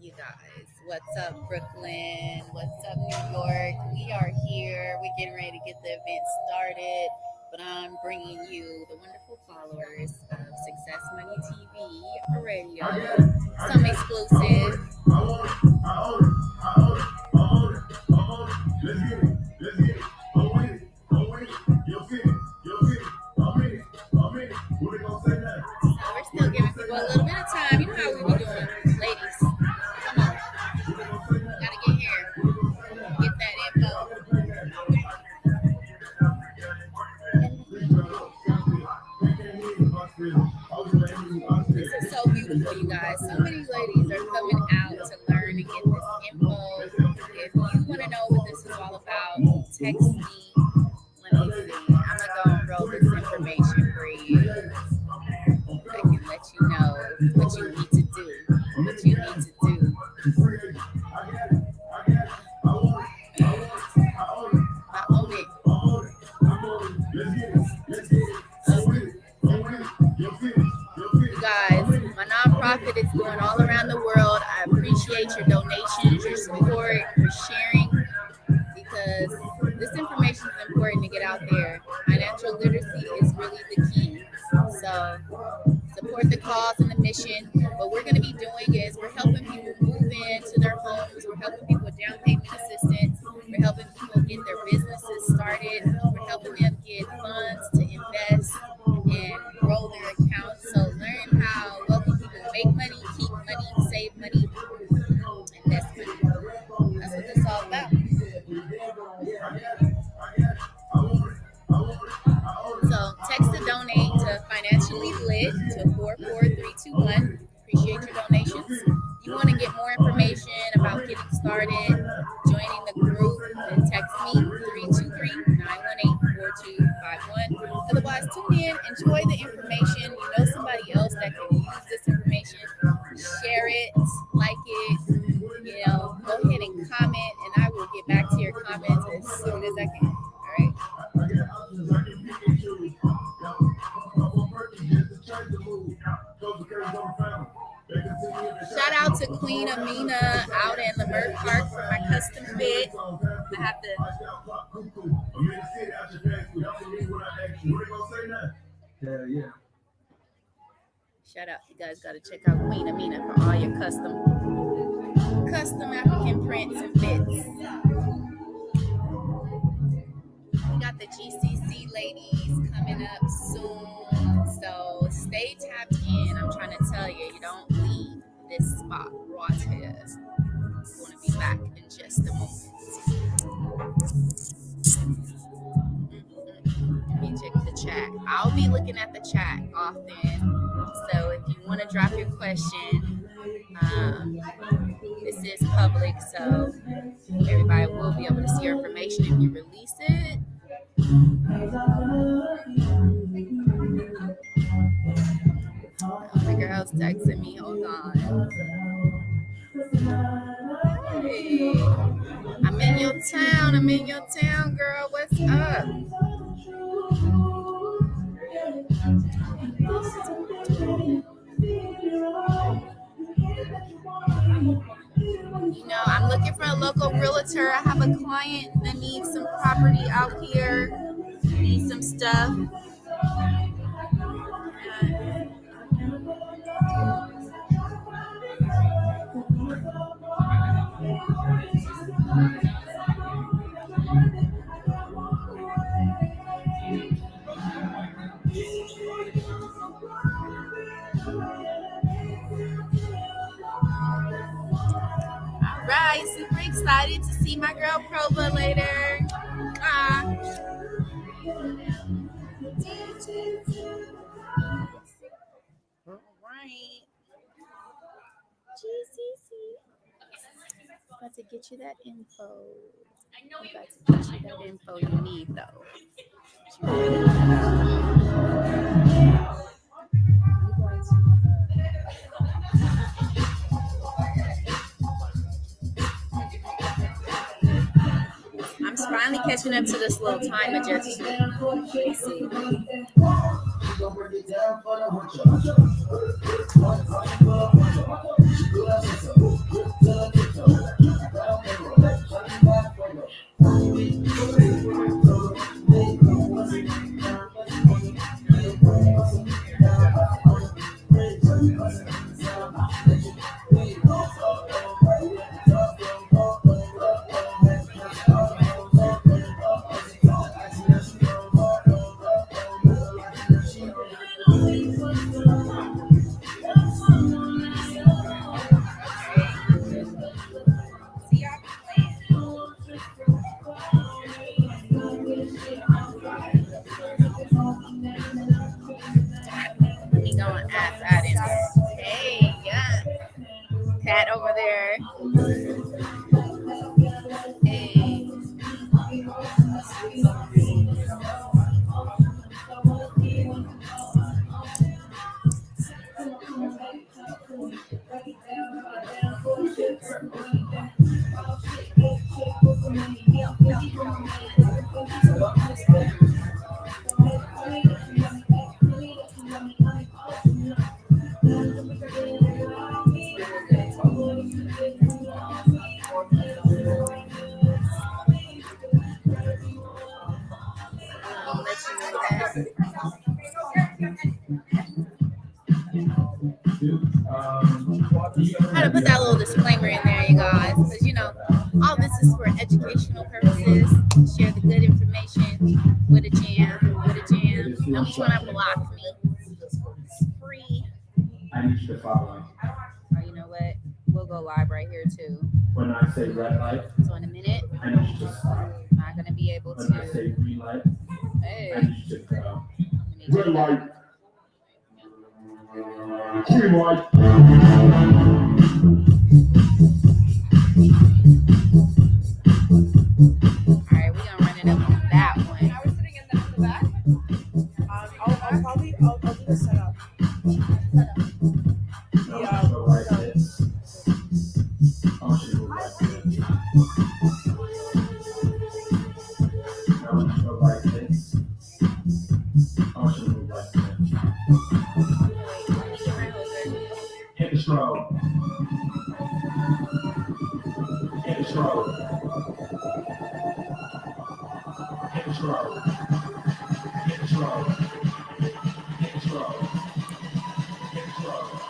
You guys, what's up, Brooklyn? What's up, New York? We are here. We're getting ready to get the event started, but I'm bringing you the wonderful followers of Success Money TV Radio, some exclusive. We're still giving people a little bit of time. You know how we be doing, ladies. Come on, gotta get here, get that info. This is so beautiful, you guys. So many ladies are coming out to learn and get this info. If you want to know what this is all about, text me. Let me see. I'm gonna go and roll this information for you. I can let you know what you need to do. What you need to do. I own it. You guys, my nonprofit is going all around the world. I appreciate your donations, your support, for sharing, because this information is important to get out there. Financial literacy is really the key. So support the cause and the mission. What we're going to be doing is we're helping people move into their homes. We're helping people with down payment assistance. We're helping people get their businesses started. We're helping them get funds to invest and grow their accounts. So learn how wealthy people make money, keep money, save money, invest money. That's what this is all about. So text to donate to Financially Lit to 44321. Appreciate your donations. If you want to get more information about getting started, joining the group, then text me 323-918-4251. Otherwise, tune in, enjoy the information. You know somebody else that can use this information. Share it, like it, go ahead and comment, and I will get back to your comments as soon as I can. All right. Shout out to Queen Amina out in Lamert Park for my custom fit. I have to. Shout out, you guys got to check out Queen Amina for all your custom African prints and fits. We got the GCC ladies coming up soon, so stay tapped in. I'm trying to tell you, you don't leave this spot right here. We're going to be back in just a moment. Let me check the chat. I'll be looking at the chat often, so if you want to drop your question, this is public, so everybody will be able to see your information if you release it. The girl's texting me. Hold on. Hey, I'm in your town, girl. What's up? I'm looking for a local realtor. I have a client that needs some property out here, needs some stuff. All right, super excited to see my girl Proba later. All right. GCC. Got to get you that info. I know you got to get you that info you need, though. I'm finally catching up to this little time adjustment. Let's see. He going outside in. Hey, yeah. Cat over there. Hey. I'll let you know that. I had to put that little disclaimer in there, you guys, because you know, all this is for educational purposes. Share the good information with a jam, Don't try to block me. It's free. I need you to follow. Oh, you know what? We'll go live right here too. When I say red light, So in a minute, I need you to stop. I'm not gonna be able When I to. say green light, Hey, I need you to go. I need you Red to- light. Green light. All right, we're gonna run it up on that one. Now we're sitting in the back. I'll do the setup. I want you to go like this. I want you to move like this. I want you to go like this. I want you to move like this. Hit the strobe. Hit the strobe. Hit the strobe. Hit the strobe. Hit the strobe. Hit the strobe.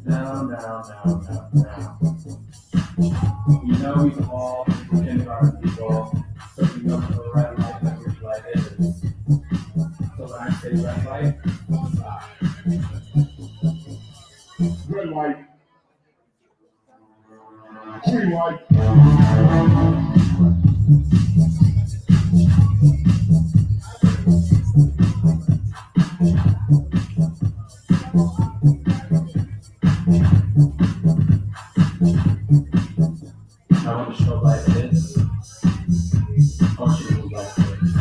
Now. You know we've all kindergarten people, so we know what the red light and green light is. So when I say red light, stop. Red light. Green light. I want to show like this. I want you to move like this.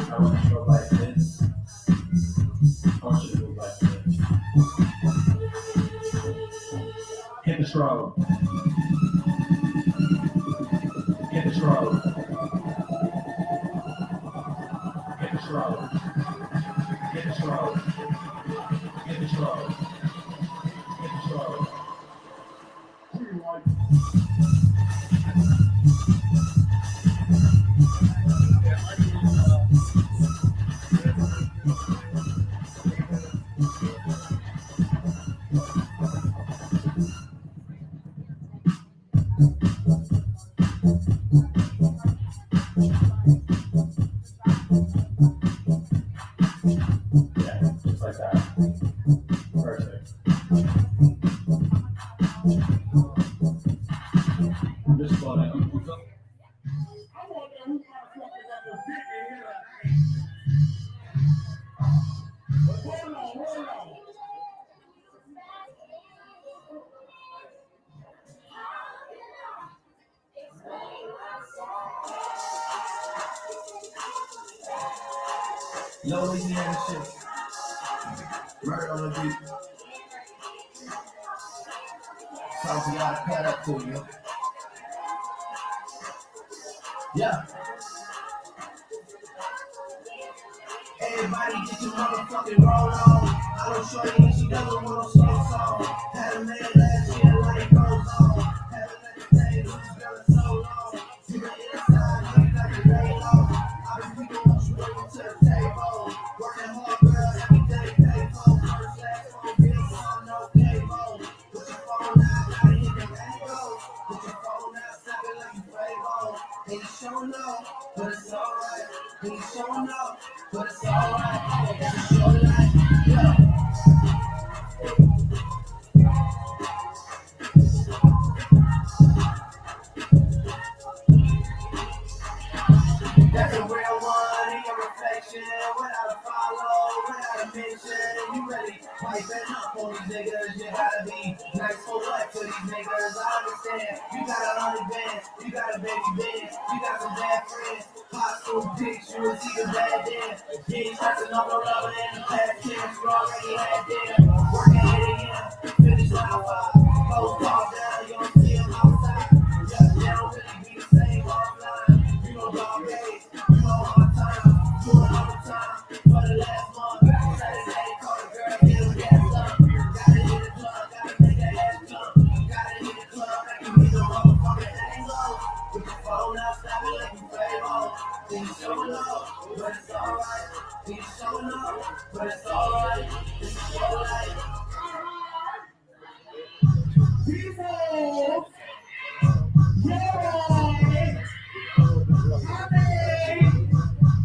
I want to show like this. I want you to move like this. Hit the strobe. Hit the strobe. Hit the strobe. Hit the strobe. Hit the strobe. Hit the strobe. Green light. Yeah, just like that. Perfect. Just slow down. Low Louisiana shit. Murder on the beat. Something gotta cut up to you. Yeah. Everybody get your motherfucking roll on. I don't show you she doesn't want no slow song. Had a man last year, life goes on. Haven't let the day with this girl in so long. You the inside, you ain't got the day long. I've been people want you bring them to the table. Working hard, girl, every day, pay phone. First, last phone, bill, phone, no cable. Put your phone out, gotta hit the radio. Put your phone out, stop it like you Fable. And you showing up, but it's alright. And you showing up, but it's alright. It's your life, yeah. That's a real one in your reflection. Without a follow, without a mention. You really piping up on these niggas. You gotta be nice for what for these niggas? I understand. You got a 100 bands, you got a baby band, you got some bad friends. High school pictures, even bad then. Yeah, you stressing on the rubber in the past tense. You already had them. Working 8 a.m., finish around 5. Close call down, you don't see them outside. Yeah, they don't really be the same offline. You know dog days, you know all the time. Doing all the time for the last month. Saturday, call the girl, get them gas up. Gotta hit the club, gotta make that ass jump. Gotta hit the club, like you need a motherfucking angle. With your phone out, stop it like you Fable. Then you showing up, but it's alright. Then you showing up, but it's alright. This is your life. People, yeah.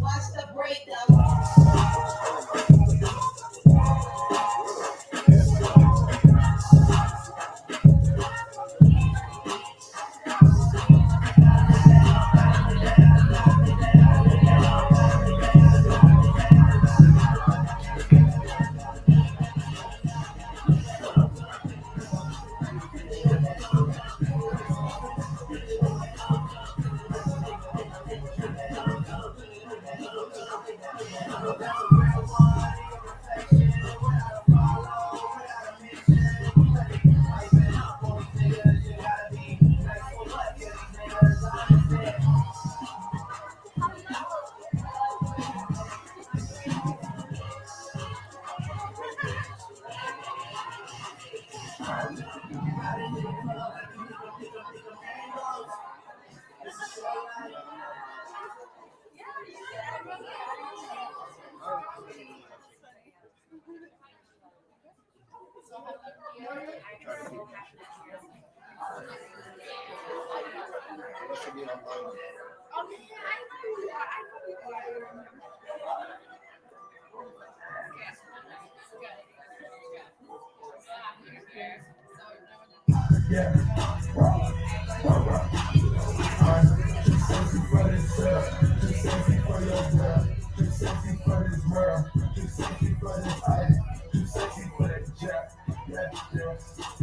Watch the breakdown. Yeah. Too sexy for this girl. Too sexy for your girl. Too sexy for this world. Too sexy for this ice. Too sexy for that jack. Yeah, yeah.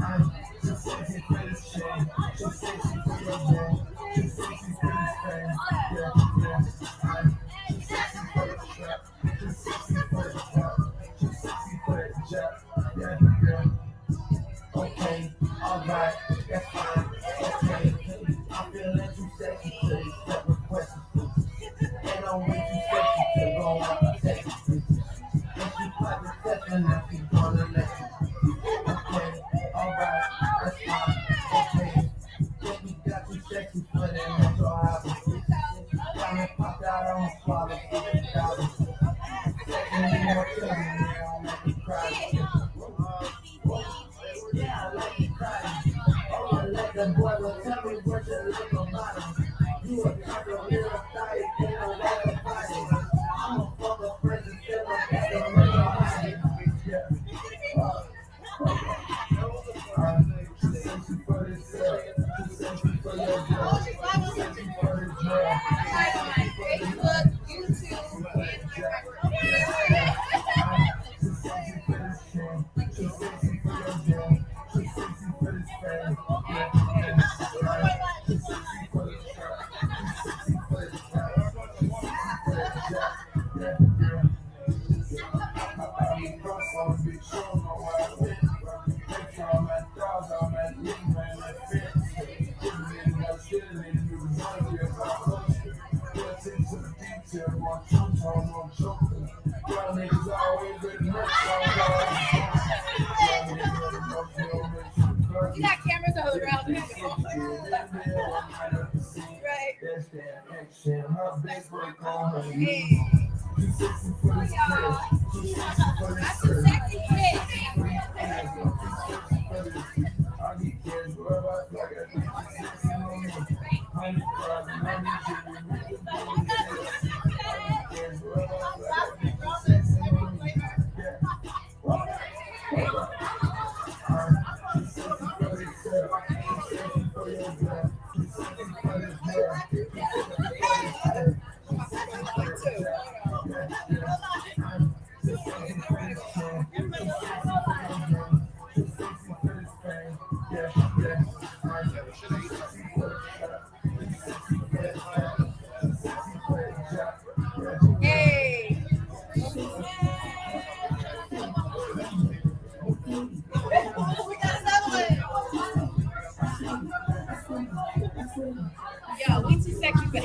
I'm too sexy for this chain. Too sexy for your man. Too sexy for this fame. Yeah, yeah. I'm too sexy for this trap. Too sexy for this trap. Too sexy for that jack. Yeah, yeah. Okay, alright, that's fine. Okay, I'm feeling too sexy to accept requests. And I'm way too sexy to go on sexy. And she probably stepping and she's gonna let you. Okay, alright, that's fine. Okay, yeah, we got too sexy for that mental album. Diamond popped out on swallow $50. Second more to me, I don't make me cry. Yeah, I like it crying. Oh, I like that boy, well, tell me what you like about him. You a kind of little thigh, you know what about it. I'm a fucker first and still a better man behind it. Yeah. Too sexy for this girl. Too sexy for your girl. Too sexy for this girl. Facebook, YouTube, and my Too sexy for this girl. Too sexy for your girl. Too sexy for this fame. Yeah, yeah. Too sexy for this girl. Too sexy for this You got cameras all around you. Right. Hey. That's a sexy bitch. Hey. We got another one. Yo, we too sexy for that.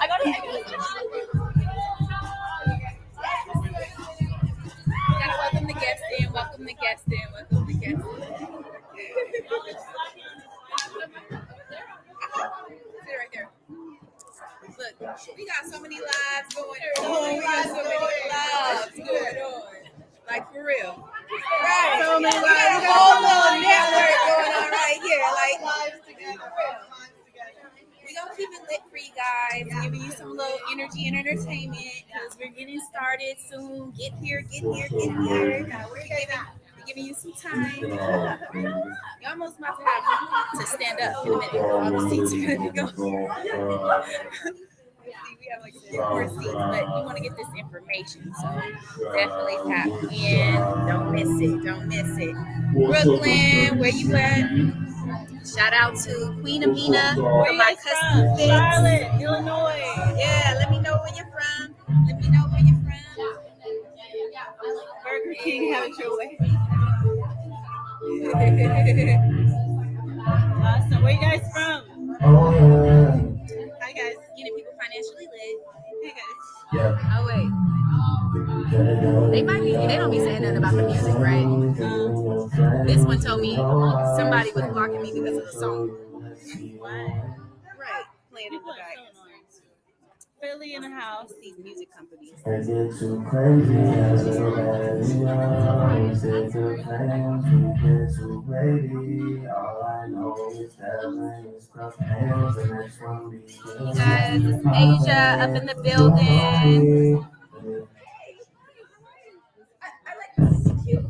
I got it. Gotta welcome the guests in. Welcome the guests in. Welcome the guests in. Sit right there. Look, we got so many lives going on. We got so many lives going on. Like for real. Right. So many lives. We got a whole little network going on right here. Like lives together. We're gonna keep it lit for you guys, giving you some little energy and entertainment because we're getting started soon. Get here, get here, get here. We're giving you some time. You're almost about to have to stand up in a minute. All the seats are gonna be going. We have like 4 seats, but you want to get this information, so definitely tap in. Don't miss it. Don't miss it. Brooklyn, where you at? Shout out to Queen Amina for my custom fit. Charlotte, Illinois. Yeah, let me know where you're from. Let me know where you're from. Burger King, have it your way. Awesome. Where you guys from? Hi guys. Getting people financially lit. Hey guys. Oh wait, they don't be saying nothing about the music, right? This one told me somebody was blocking me because of the song. Right, playing in the back. Philly in the house. These music companies. I get too crazy as a radio. Sit to fans, we get too greedy. All I know is that rain's tough hands. The next one we get. You guys, it's Asia up in the building. I like this. It's cute.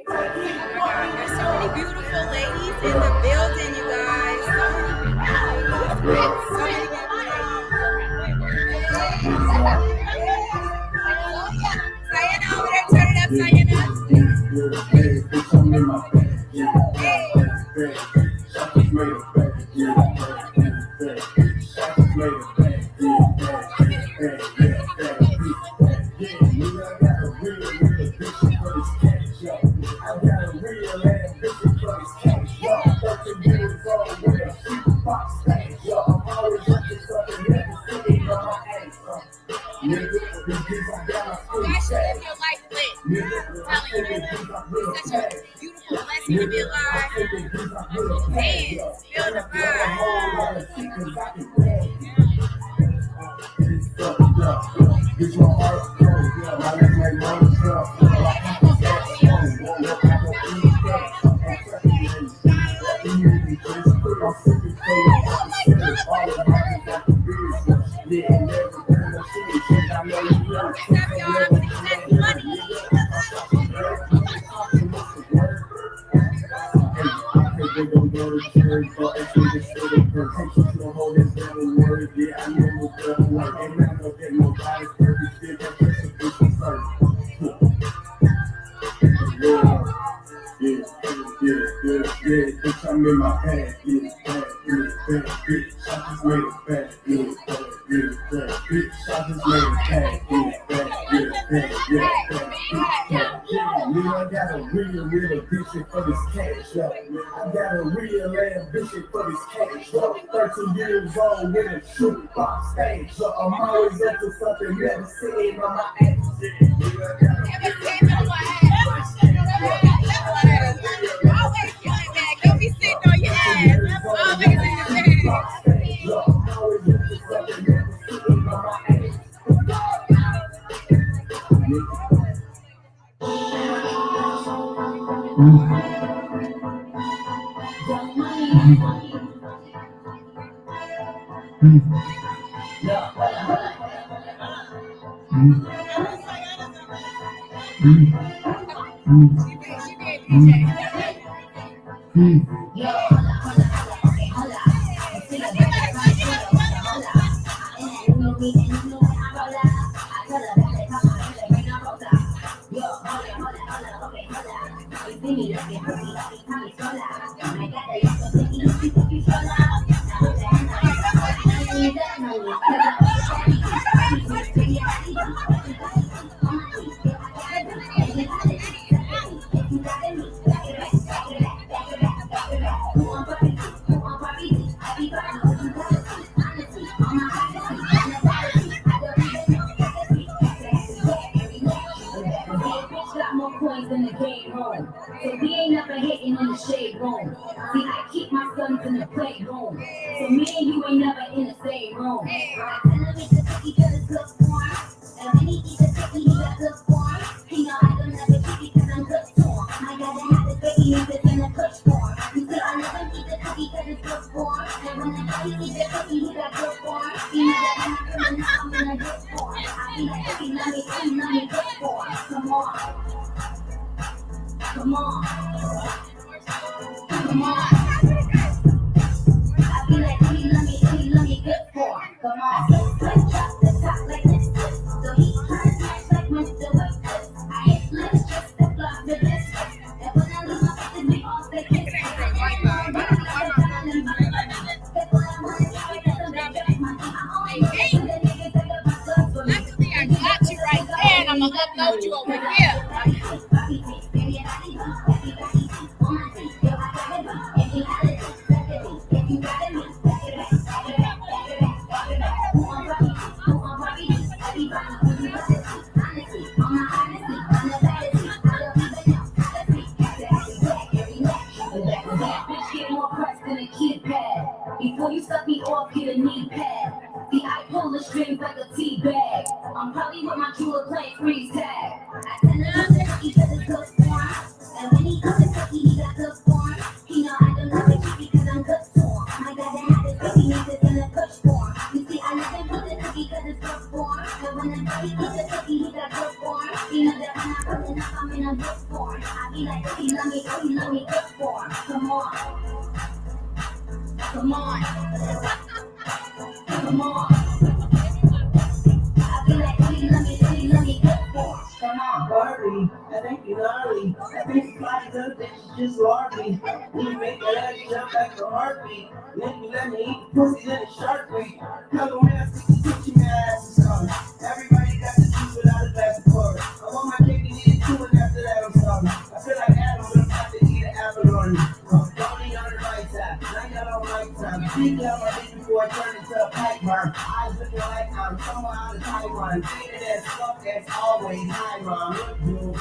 Oh my God, there's so many beautiful ladies in the building, you guys. So many beautiful Sayana over there, turn it up, Sayana. You guys should live your life lit. I'm telling you, it's such a beautiful blessing to be alive. Dance, feel the vibe. word, turn, but I think it's still a curse. Take you to hold this devil word, yeah, I know it's gonna work. Ain't never get nobody's perfect, still got persecution first. Yeah, bitch, I'm in my bag, yeah, bag, bitch, I just made it back, yeah, bitch, I just made it back, yeah, I got a real ambition for this cash, yo. I got a real ambition for this cash, yo. 13 years old with a shoebox stage, so I'm always up to something never seen on my ass. Don't be sitting on your ass. Always in your bag. She did, In the game room, so we ain't never hitting in the shade room. See, I keep my sons in the playroom, so me and you ain't never in the same room. I tell him it's a cookie cause it's good for him, and when he eats a cookie, he got good for him. He know I don't have a cookie cause I'm good to him. I gotta have the cookie if it's in the push for him. You see, I let him eat the cookie cause it's good for him, and when the cookie eats the cookie, he got good for him. He know that I'm in a good for him. I be like, cookie, let me good for him. Come on. Come on. Come on. I feel like let me good for it. Come on. Let's drop the top like this. So he turns like Mr. West. I hit let's just the block to this. And when I leave my face, we all say this. Actually, I got you right there, and I'm gonna upload you over here. Before you suck me off, get a knee pad. See, I pull the strings like a tea bag. I'm probably with my jeweler playing freeze tag. I tell him the cookie cause it's good for him. And when he eats the cookie, he got good for him. He know I don't love the cookie cause I'm good to him. I gotta have the cookie, need this in the push for him. You see, I let him eat the cookie cause it's good for him. And when the cookie eats the cookie, he got good for him. He know that when I'm pulling up, I'm in a good form. I be like, cookie, let me good for him. Come on. Come on. Come on. I feel like let me get for. Come on, Barbie. I think you gnarly. I think you flies up, then she just larvae. You make that ass jump like a heartbeat. Then you let me eat the pussy, then it's shark week. Hello, man, I stick to teaching your ass is coming. Everybody got the juice without a glass of water. I want my cake and eat it too, and after that I'm sorry. I feel like Adam, but I'm about to eat an apple on you. Only on the right side, now you got on my time. Speak out my dick before I turn into a pack burn. Eyes looking like I'm somewhere out of Taiwan. Faded as fuck as always. Hi, mom, look, dude.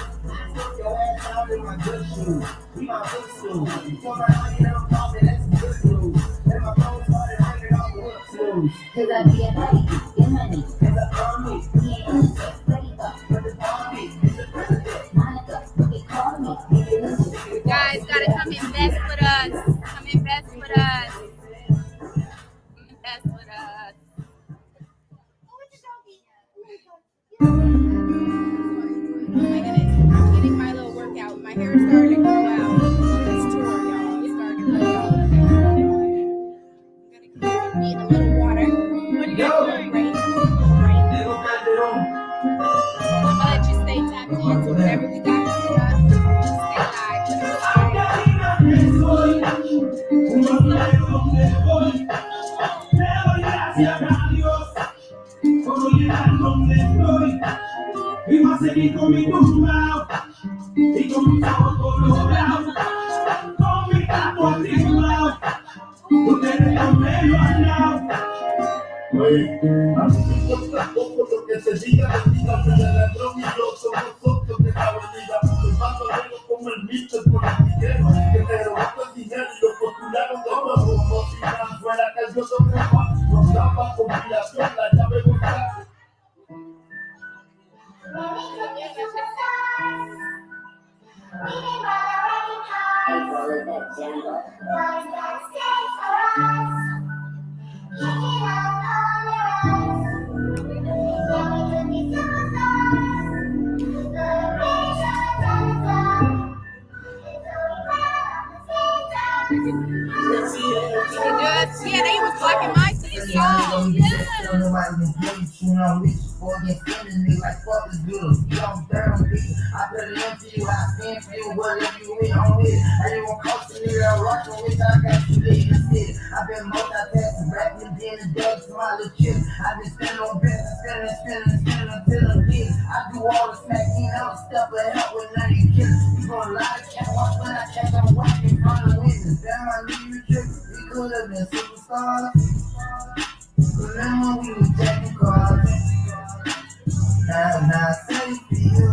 Took your ass out in my good shoes. Be my good shoes. For my honey, I'm talking, that's some good news. And my phone started ringing off the hook snooze. Cause I be a buddy, get money. Cause I found me. We ain't innocent, ready up. But the Barbie is the president. Monica, they call me. You guys gotta come invest with us. Come invest with us. Invest with us. Oh my goodness, I'm getting my little workout. My hair is starting to grow out. This tour, y'all. It's starting to grow out. veo donde voy. Le doy gracias a Dios por llegar donde estoy. Y va a seguir con mi tumbao y con mis ojos colorados, con mi taco articulado. Ustedes no me lo han dado. Oye, a mí me importa poco lo que se diga, pero el ladrón y yo somos socios de la avenida. El paso luego como el Mister politiquero, que se robó el dinero y lo postularon de nuevo. Como si nada fuera que yo soy papá, nos daba compilación, la llave volcán. Yeah, they was blocking my song. I've been multitasking, rapping, being a dog, smiling chick. I've been spending on business, spending until I'm dead. I do all the smacking, I'm a step ahead with none of you killers. You gon' lie to catch one when I catch, I'm walking in front of witness. Damn, I knew you tripping. We could have been superstars. Remember we was jacking cars. Now, say for you.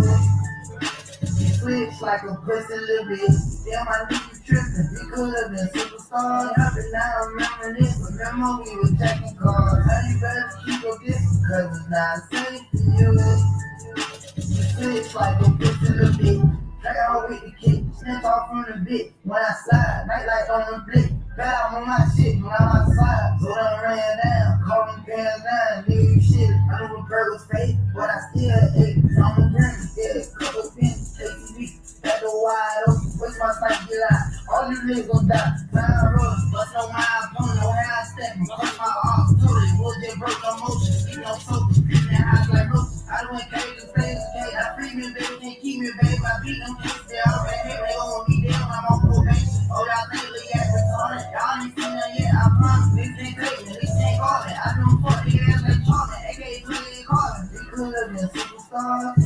You switch like a pussy little bit. Damn, I knew you tripping. We could have been superstars. But now I remember this. Remember we was jacking cars. Now you better keep your distance, cause it's not safe for you. You switch like a pussy little bit. Drag out with the kick, snatch off from the bit. When I slide, night light on the blick. Bet I'm on my shit when I'm outside. So done ran down, call them pants down, nigga, you shit. I knew a bird was fake, but I still ate. I'm a grin, yeah, couple pins, take got the wide open, what's my sight get out? All you niggas gon' die. Time rolling, bust on my opponent, no how I step, crush my arms, totally. Wood just broke no motion, keep no focus, keep that house like roaches. I done went crazy, crazy, crazy. I free me, baby, can't keep me, baby. I beat them kids, they already hit, they gon' me down, I'm on probation. Oh, y'all think we got the corner, y'all ain't seen that yet, I promise. They can't take me, they can't call it. I don't fuck nigga ass like Charlie, aka Clean Carlin. They could have been superstars.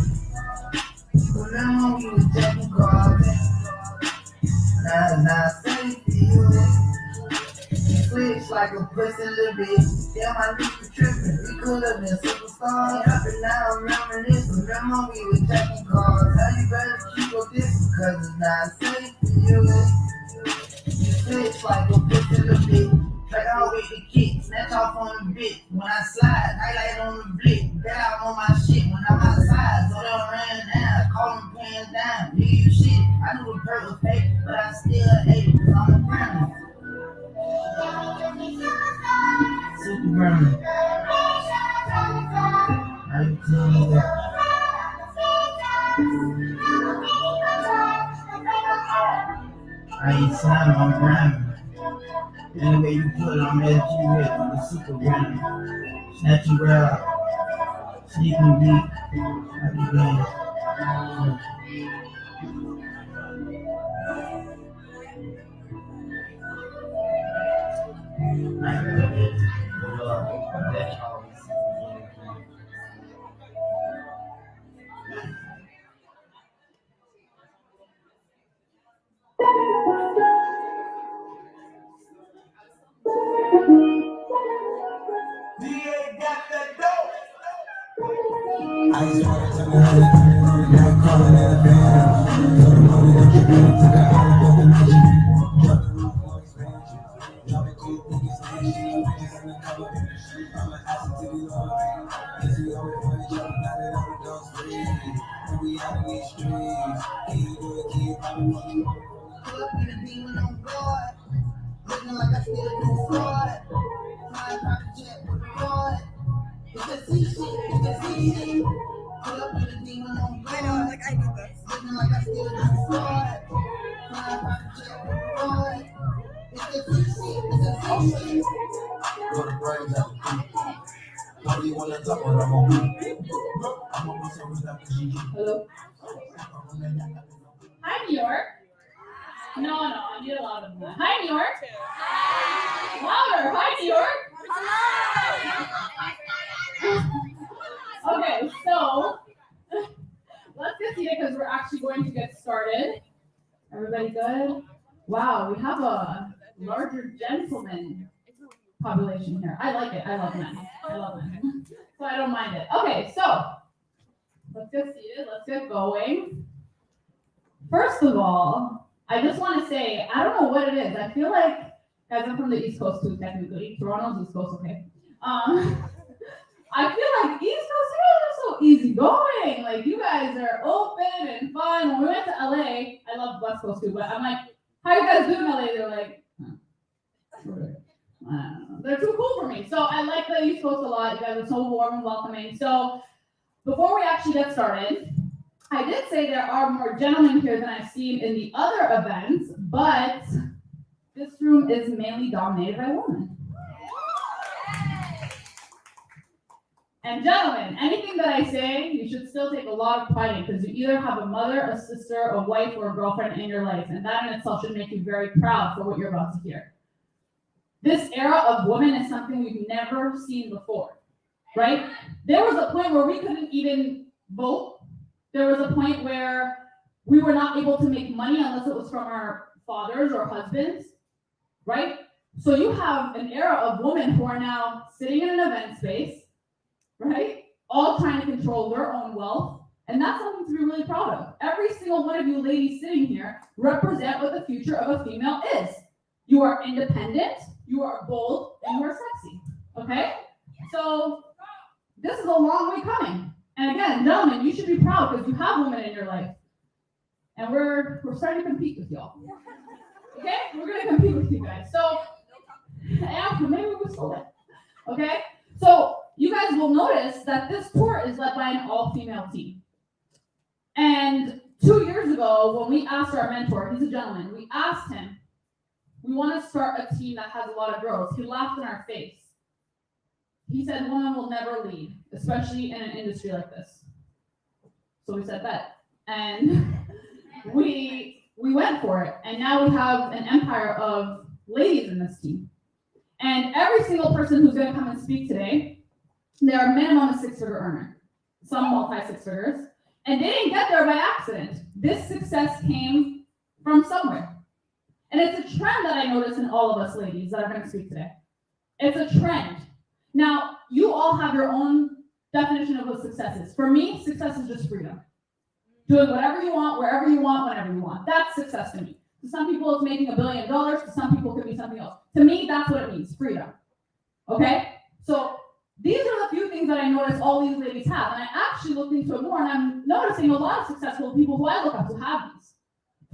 Remember we was jacking cars. Now say for you. You switch like a pussy little bit. Damn, I knew you tripping. We could have been superstars. But now I remember this. Remember we was jacking cars. Now you better keep your distance, cause it's not safe for you. You switch like a pussy little bit. Drag out with the kick, snatch off on the bit. When I slide, highlight on the blick. Bet I'm on my shit when I'm outside. So they ran down, call them pants down. Nigga, you shit. I knew the bird was fake, but I still ate it. Cause I'm a gremlin. Super gremlin. How you tell me that? I ain't sound on gremlin. Anyway you put it, I'm at you with the super gremlin. Snatching grab. Sneaking deep. Happy game. I just wanna tell me how you feel. Now I'm calling it a band. Tell them how they don't keep it. Took a hard fucking magic. Drop the roof on expansion. Drop it cool, niggas station. Bitches in the cover. I'm an asset to the Lord. This is how we funny joke. Now that all the dogs free. And we out in these streets. Can you do it, kid? I'm fucking Pull up in a demon on guard. Looking like I still do fraud. Flying private jet with the rod. It's that Z shit, it's that Z shit. Pull up in a demon on guard. I know, like I need this. Looking like I still do fraud. Flying private jet with the rod. It's that Z shit, it's that Z shit. Go to brains out the creek. How do you wanna talk about I'm on beat? I'm gonna be so without the G. Hello. Hi, New York. No, I need a louder than that. Hi, New York. Louder. Hi, New York. Okay, so let's get seated because we're actually going to get started. Everybody good? Wow, we have a larger gentleman population here. I like it. I love men. So I don't mind it. Okay, so let's get seated. Let's get going. First of all, I just want to say, I don't know what it is. I feel like, guys, I'm from the East Coast too, technically. Toronto's East Coast, okay. I feel like East Coast, you guys are so easygoing. Like, you guys are open and fun. When we went to LA, I love West Coast too, but I'm like, how you guys doing in LA? They're like, they're too cool for me. So I like the East Coast a lot. You guys are so warm and welcoming. So before we actually get started, I did say there are more gentlemen here than I've seen in the other events, but this room is mainly dominated by women. And gentlemen, anything that I say, you should still take a lot of pride in, because you either have a mother, a sister, a wife, or a girlfriend in your life, and that in itself should make you very proud for what you're about to hear. This era of women is something we've never seen before, right? There was a point where we couldn't even vote. There was a point where we were not able to make money unless it was from our fathers or husbands, right? So you have an era of women who are now sitting in an event space, right? All trying to control their own wealth. And that's something to be really proud of. Every single one of you ladies sitting here represent what the future of a female is. You are independent, you are bold, and you are sexy, okay? So this is a long way coming. And again, gentlemen, you should be proud because you have women in your life. And we're starting to compete with y'all. Okay? We're going to compete with you guys. So, maybe we'll slow it. Okay? So, you guys will notice that this tour is led by an all-female team. And 2 years ago, when we asked our mentor, he's a gentleman, we asked him, we want to start a team that has a lot of girls. He laughed in our face. He said, women will never lead, especially in an industry like this. So we said that. And we went for it. And now we have an empire of ladies in this team. And every single person who's going to come and speak today, they are minimum a six-figure earner. Some multi-six figures. And they didn't get there by accident. This success came from somewhere. And it's a trend that I notice in all of us ladies that are going to speak today. It's a trend. Now, you all have your own definition of what success is. For me, success is just freedom. Doing whatever you want, wherever you want, whenever you want. That's success to me. To some people, it's making $1 billion. To some people, it could be something else. To me, that's what it means, freedom. Okay? So these are the few things that I notice all these ladies have. And I actually looked into it more, and I'm noticing a lot of successful people who I look up to have these.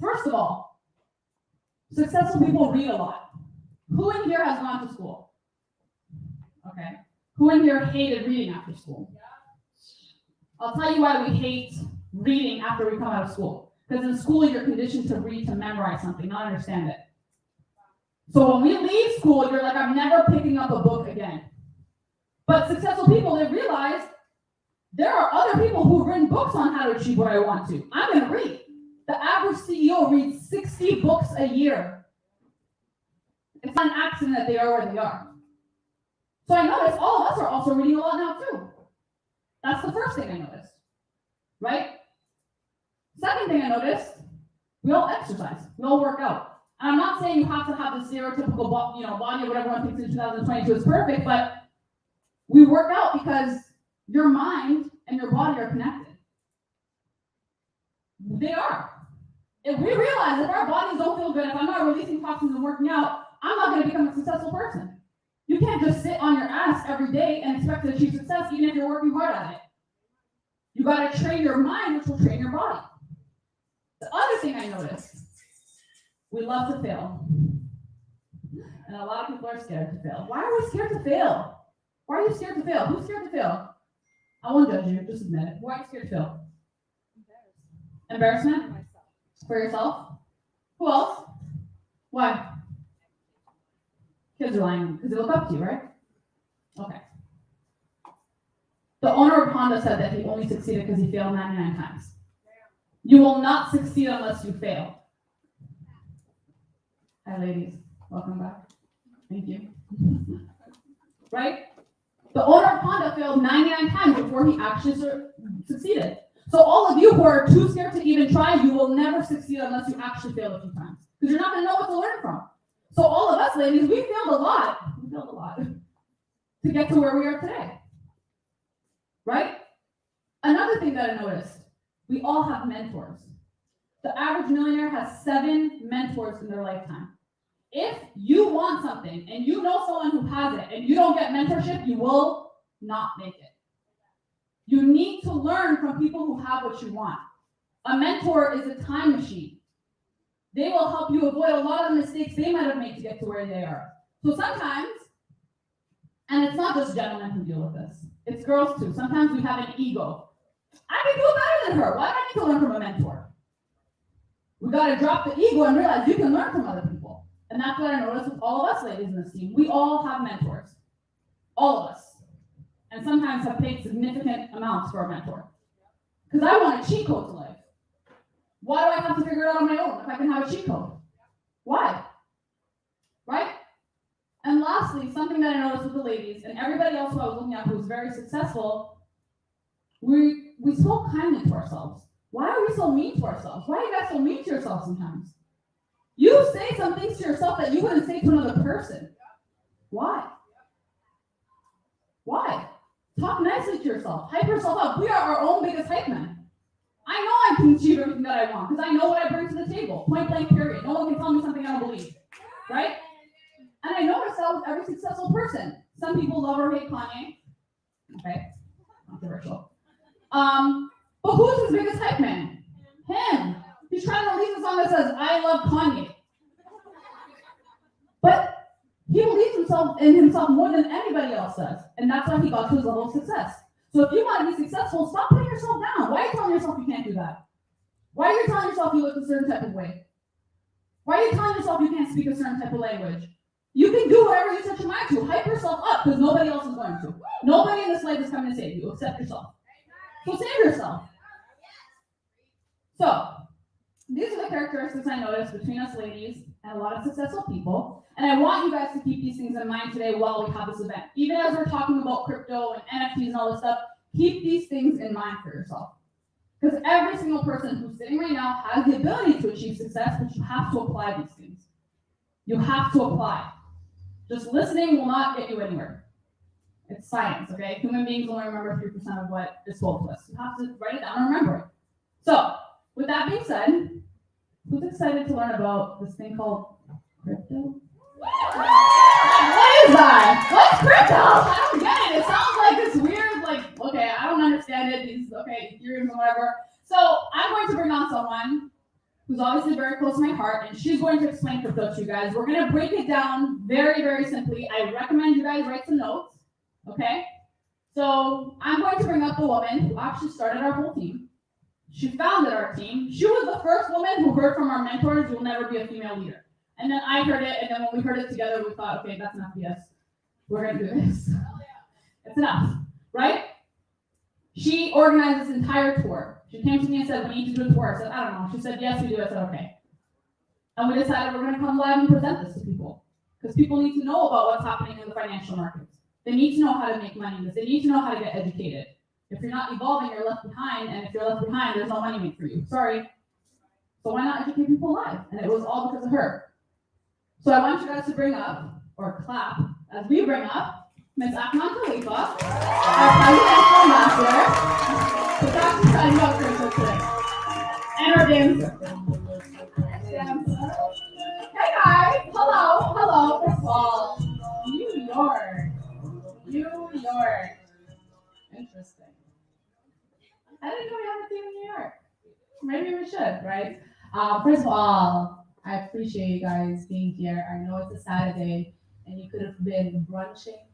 First of all, successful people read a lot. Who in here has gone to school? Okay. Who in here hated reading after school? I'll tell you why we hate reading after we come out of school. Because in school, you're conditioned to read to memorize something, not understand it. So when we leave school, you're like, I'm never picking up a book again. But successful people, they realize there are other people who've written books on how to achieve what I want to. I'm going to read. The average CEO reads 60 books a year. It's not an accident that they are where they are. So I noticed all of us are also reading a lot now too. That's the first thing I noticed, right? Second thing I noticed, we all exercise, we all work out. And I'm not saying you have to have the stereotypical body what everyone thinks in 2022 is perfect, but we work out because your mind and your body are connected. They are. If we realize if our bodies don't feel good, if I'm not releasing toxins and working out, I'm not going to become a successful person. You can't just sit on your ass every day and expect to achieve success even if you're working hard at it. You got to train your mind, which will train your body. The other thing I noticed, we love to fail. And a lot of people are scared to fail. Why are we scared to fail? Why are you scared to fail? Who's scared to fail? I won't judge you, just admit it. Why are you scared to fail? Embarrassment? For yourself? Who else? Why? Kids are lying because they look up to you, right? Okay. The owner of Honda said that he only succeeded because he failed 99 times. You will not succeed unless you fail. Hi, ladies. Welcome back. Thank you. Right? The owner of Honda failed 99 times before he actually succeeded. So all of you who are too scared to even try, you will never succeed unless you actually fail a few times. Because you're not going to know what to learn from. So all of us ladies, we failed a lot. We failed a lot to get to where we are today. Right? Another thing that I noticed, we all have mentors. The average millionaire has 7 mentors in their lifetime. If you want something and you know someone who has it and you don't get mentorship, you will not make it. You need to learn from people who have what you want. A mentor is a time machine. They will help you avoid a lot of the mistakes they might have made to get to where they are. So sometimes, and it's not just gentlemen who deal with this, it's girls too. Sometimes we have an ego. I can do it better than her. Why do I need to learn from a mentor? We got to drop the ego and realize you can learn from other people. And that's what I noticed with all of us ladies in this team. We all have mentors. All of us. And sometimes have paid significant amounts for a mentor. Because I want a cheat code to life. Why do I have to figure it out on my own if I can have a cheat code? Why? Right? And lastly, something that I noticed with the ladies, and everybody else who I was looking at who was very successful, we spoke kindly to ourselves. Why are we so mean to ourselves? Why are you guys so mean to yourself sometimes? You say some things to yourself that you wouldn't say to another person. Why? Why? Talk nicely to yourself. Hype yourself up. We are our own biggest hype man. I know I can achieve everything that I want because I know what I bring to the table. Point blank, period. No one can tell me something I don't believe. Right? And I notice that with every successful person. Some people love or hate Kanye. Okay. Controversial. But who's his biggest hype man? Him. He's trying to release a song that says, I love Kanye. But he believes in himself more than anybody else does. And that's why he got to his level of success. So if you want to be successful, stop putting yourself down. Why are you telling yourself you can't do that? Why are you telling yourself you look a certain type of way? Why are you telling yourself you can't speak a certain type of language? You can do whatever you set your mind to. Hype yourself up because nobody else is going to. Nobody in this life is coming to save you except yourself. So save yourself. So, these are the characteristics I noticed between us ladies and a lot of successful people. And I want you guys to keep these things in mind today while we have this event. Even as we're talking about crypto and NFTs and all this stuff, keep these things in mind for yourself. Because every single person who's sitting right now has the ability to achieve success, but you have to apply these things. You have to apply. Just listening will not get you anywhere. It's science, okay? Human beings only remember 3% of what is told to us. You have to write it down and remember it. So, with that being said, who's excited to learn about this thing called crypto? What is that? What's crypto? I don't get it. It sounds like this weird, like, okay, I don't understand it. These, okay, Ethereum or whatever. So I'm going to bring on someone who's obviously very close to my heart, and she's going to explain crypto to you guys. We're going to break it down very, very simply. I recommend you guys write some notes, okay? So I'm going to bring up the woman who actually started our whole team. She founded our team. She was the first woman who heard from our mentors, you'll never be a female leader. And then I heard it, and then when we heard it together, we thought, okay, that's enough BS. We're going to do this. It's enough, right? She organized this entire tour. She came to me and said, we need to do a tour. I said, I don't know. She said, yes, we do. I said, okay. And we decided we're going to come live and present this to people. Because people need to know about what's happening in the financial markets. They need to know how to make money in this. They need to know how to get educated. If you're not evolving, you're left behind. And if you're left behind, there's no money made for you. Sorry. So why not educate people live? And it was all because of her. So I want you guys to bring up, or clap, as we bring up, Ms. Akman Khalifa, our presidential ambassador, to talk to us about crypto today. And our dance. Hey guys, hello. First of all, New York. Interesting. I didn't know we had a team in New York. Maybe we should, right? First of all, I appreciate you guys being here. I know it's a Saturday and you could have been brunching,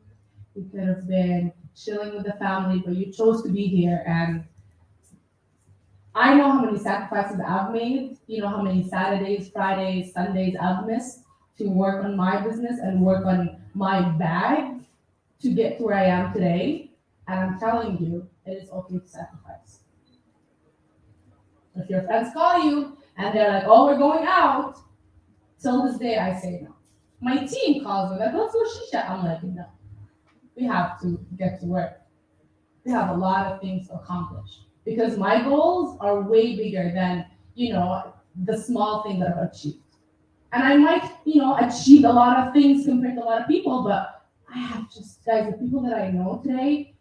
you could have been chilling with the family, but you chose to be here. And I know how many sacrifices I've made. You know how many Saturdays, Fridays, Sundays I've missed to work on my business and work on my bag to get to where I am today. And I'm telling you, it is okay to sacrifice. If your friends call you and they're like, oh, we're going out, Till this day, I say no. My team calls me like, let's go shisha. I'm like, no. We have to get to work. We have a lot of things to accomplish because my goals are way bigger than, the small thing that I've achieved. And I might, achieve a lot of things compared to a lot of people, but I have just, guys, the people that I know today,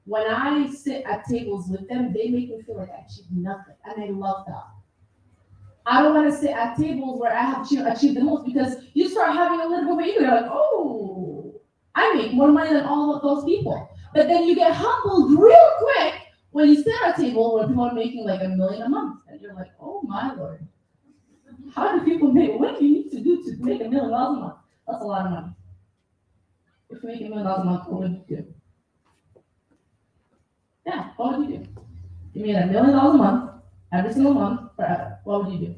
when I sit at tables with them, they make me feel like I achieved nothing. And I love that. I don't want to sit at tables where I have achieved the most because you start having a little bit of ego. You're like, oh, I make more money than all of those people. But then you get humbled real quick when you sit at a table where people are making like $1 million a month. And you're like, oh my Lord. How do people make, what do you need to do to make $1 million a month? That's a lot of money. If you make $1 million a month, what would you do? Yeah, what would you do? You made $1 million a month, every single month, forever. What would you do?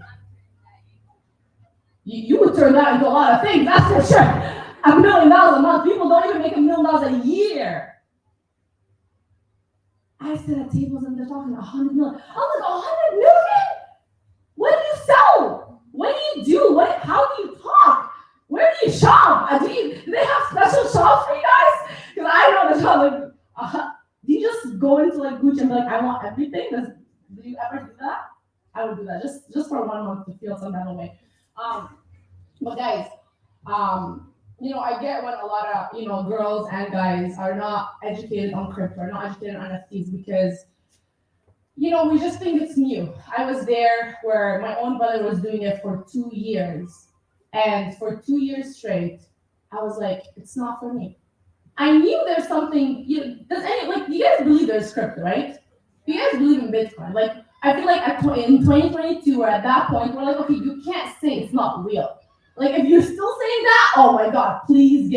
You would turn that into a lot of things, that's for sure. $1 million a month. People don't even make $1 million a year. I sit at tables and they're talking 100 million. I'm like, 100 million? What do you sell? What do you do? How do you talk? Where do you shop? Do they have special shops for you guys? Because I know the shop. Like, do you just go into like Gucci and be like, I want everything? Do you ever do that? I would do that just for 1 month to feel some kind of way. But guys, I get when a lot of, girls and guys are not educated on crypto, are not educated on NFTs because, we just think it's new. I was there where my own brother was doing it for 2 years. And for 2 years straight, I was like, it's not for me. I knew there's something, do you guys believe there's crypto, right? Do you guys believe in Bitcoin? Like, I feel like in 2022, or at that point, we're like, okay, you can't say it's not real. Like, if you're still saying that, oh my God, please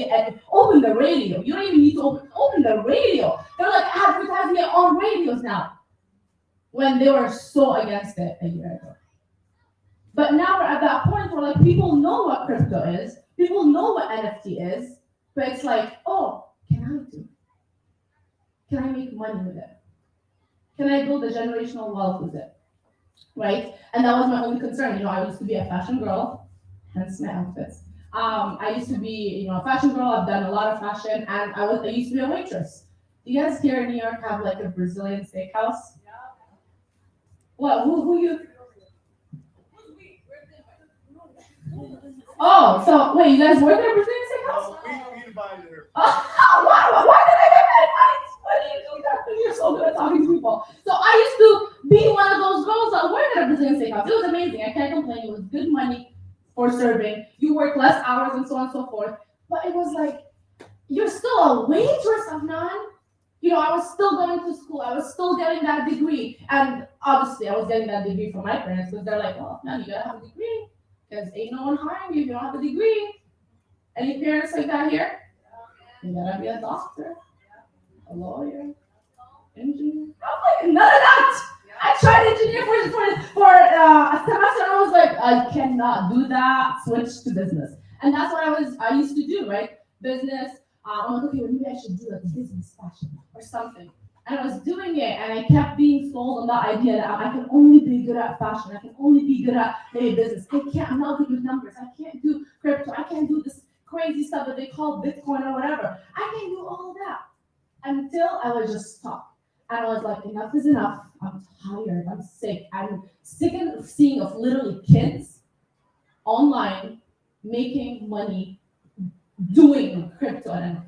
open the radio. You don't even need to open the radio. They're like advertising it on radios now. When they were so against it a year ago. But now we're at that point where like people know what crypto is, people know what NFT is, but it's like, oh, can I make money with it? Can I build a generational wealth with it? Right? And that was my only concern. I used to be a fashion girl, hence my outfits. I used to be, a fashion girl. I've done a lot of fashion, and I used to be a waitress. Do you guys here in New York have like a Brazilian steakhouse? What? Who you? Oh, so wait, you guys work at a Brazilian steakhouse? We invited her. Why did I get invited? What do you do? You're so good at talking to people. So I used to be one of those girls that worked at a Brazilian steakhouse. It was amazing. I can't complain. It was good money for serving. You work less hours and so on and so forth. But it was like, you're still a waitress, Afnan. I was still going to school. I was still getting that degree. And obviously, I was getting that degree from my parents because they're like, well, now you gotta have a degree because ain't no one hiring you if you don't have a degree. Any parents like that here? You gotta be a doctor, a lawyer, engineer. I'm like, none of that. I tried engineer for a semester and I was like, I cannot do that. Switch to business. And that's what I used to do, right? Business. I'm like, okay, well, maybe I should do like a business fashion or something. And I was doing it, and I kept being sold on that idea that I can only be good at fashion. I can only be good at maybe business. I'm not good with numbers. I can't do crypto. I can't do this crazy stuff that they call Bitcoin or whatever. I can't do all of that until I was just stopped. And I was like, enough is enough. I'm tired. I'm sick. I'm sick of seeing of literally kids online making money doing crypto and NFTs.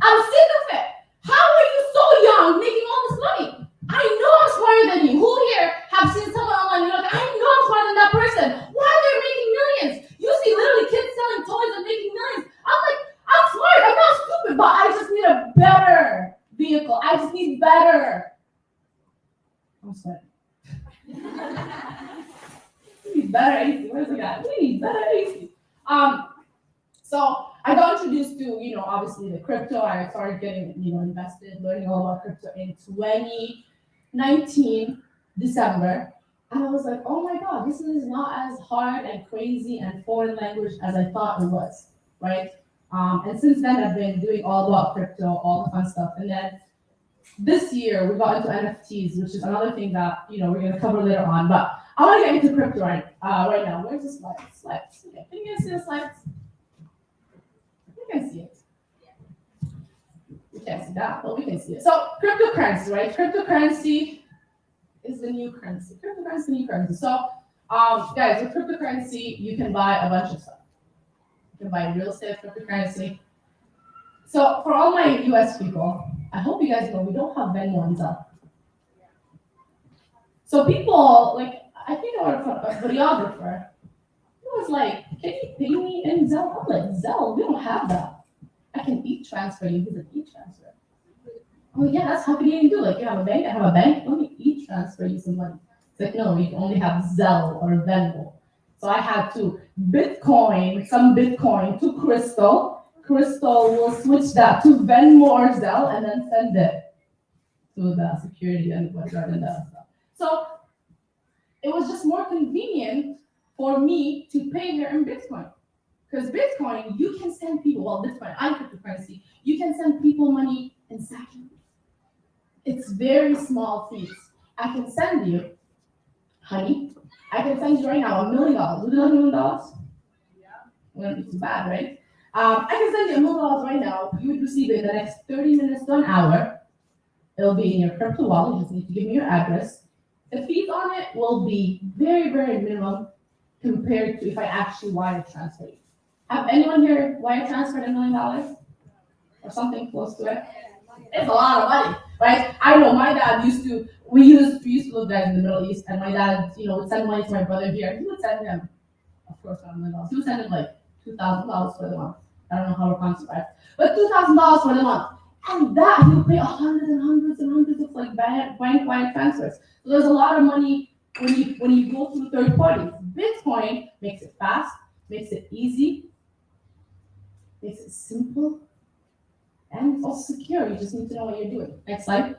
I'm sick of it. How are you so young making all this money? I know I'm smarter than you. Who here have seen someone online? You're like, I know I'm smarter than that person. Why are they making millions? You see literally kids selling toys and making millions. I'm like, I'm smart. I'm not stupid, but I just need a better vehicle. I just need better. I'm sorry. We need better AC. Where's the guy? We need better AC. So I got introduced to, obviously the crypto. I started getting, invested, learning all about crypto in 2019, December. And I was like, oh my God, this is not as hard and crazy and foreign language as I thought it was, right? And since then, I've been doing all about crypto, all the fun stuff. And then this year, we got into NFTs, which is another thing that, we're going to cover later on. But I want to get into crypto right now. Where's the slides? Slides. Okay. Can you guys see the slides? You can see it. We can't see that, but we can see it. So cryptocurrency, right? Cryptocurrency is the new currency. Cryptocurrency is the new currency. So, guys, with cryptocurrency, you can buy a bunch of stuff. You can buy real estate, cryptocurrency. So for all my US people, I hope you guys know we don't have Venmo and Zelle. So people, like, I think I worked for a videographer. He was like, can you pay me in Zelle? I'm like, Zelle? We don't have that. I can e-transfer you. He's like, e-transfer. Oh yeah, that's how can you do? Like, you have a bank, I have a bank, let me e-transfer you some money. It's like, no, you can only have Zelle or Venmo. So I had to some Bitcoin to Crystal. Crystal will switch that to Venmo or Zelle and then send it to the security and whatnot and that stuff. So it was just more convenient for me to pay her in Bitcoin. Because Bitcoin, you can send people, well, Bitcoin, cryptocurrency, you can send people money in seconds. It's very small fees. I can send you, honey, I can send you right now $1 million. Would you like $1 million? Yeah. Well, it's bad, right? I can send you $1 million right now. You would receive it in the next 30 minutes to an hour. It'll be in your crypto wallet. You just need to give me your address. The fees on it will be very, very minimum compared to if I actually wire transfer you. Have anyone here wire transferred $1 million or something close to it? It's a lot of money, right? I know my dad we used to live guys in the Middle East, and my dad, would send money to my brother here. He would send him, of course, $1 million. He would send him like $2,000 for the month. I don't know how we're considered, but $2,000 for the month. And that he would pay hundreds and hundreds and hundreds of like bank wire transfers. So there's a lot of money when you go through third parties. Bitcoin makes it fast, makes it easy, makes it simple, and it's also secure. You just need to know what you're doing. Next slide.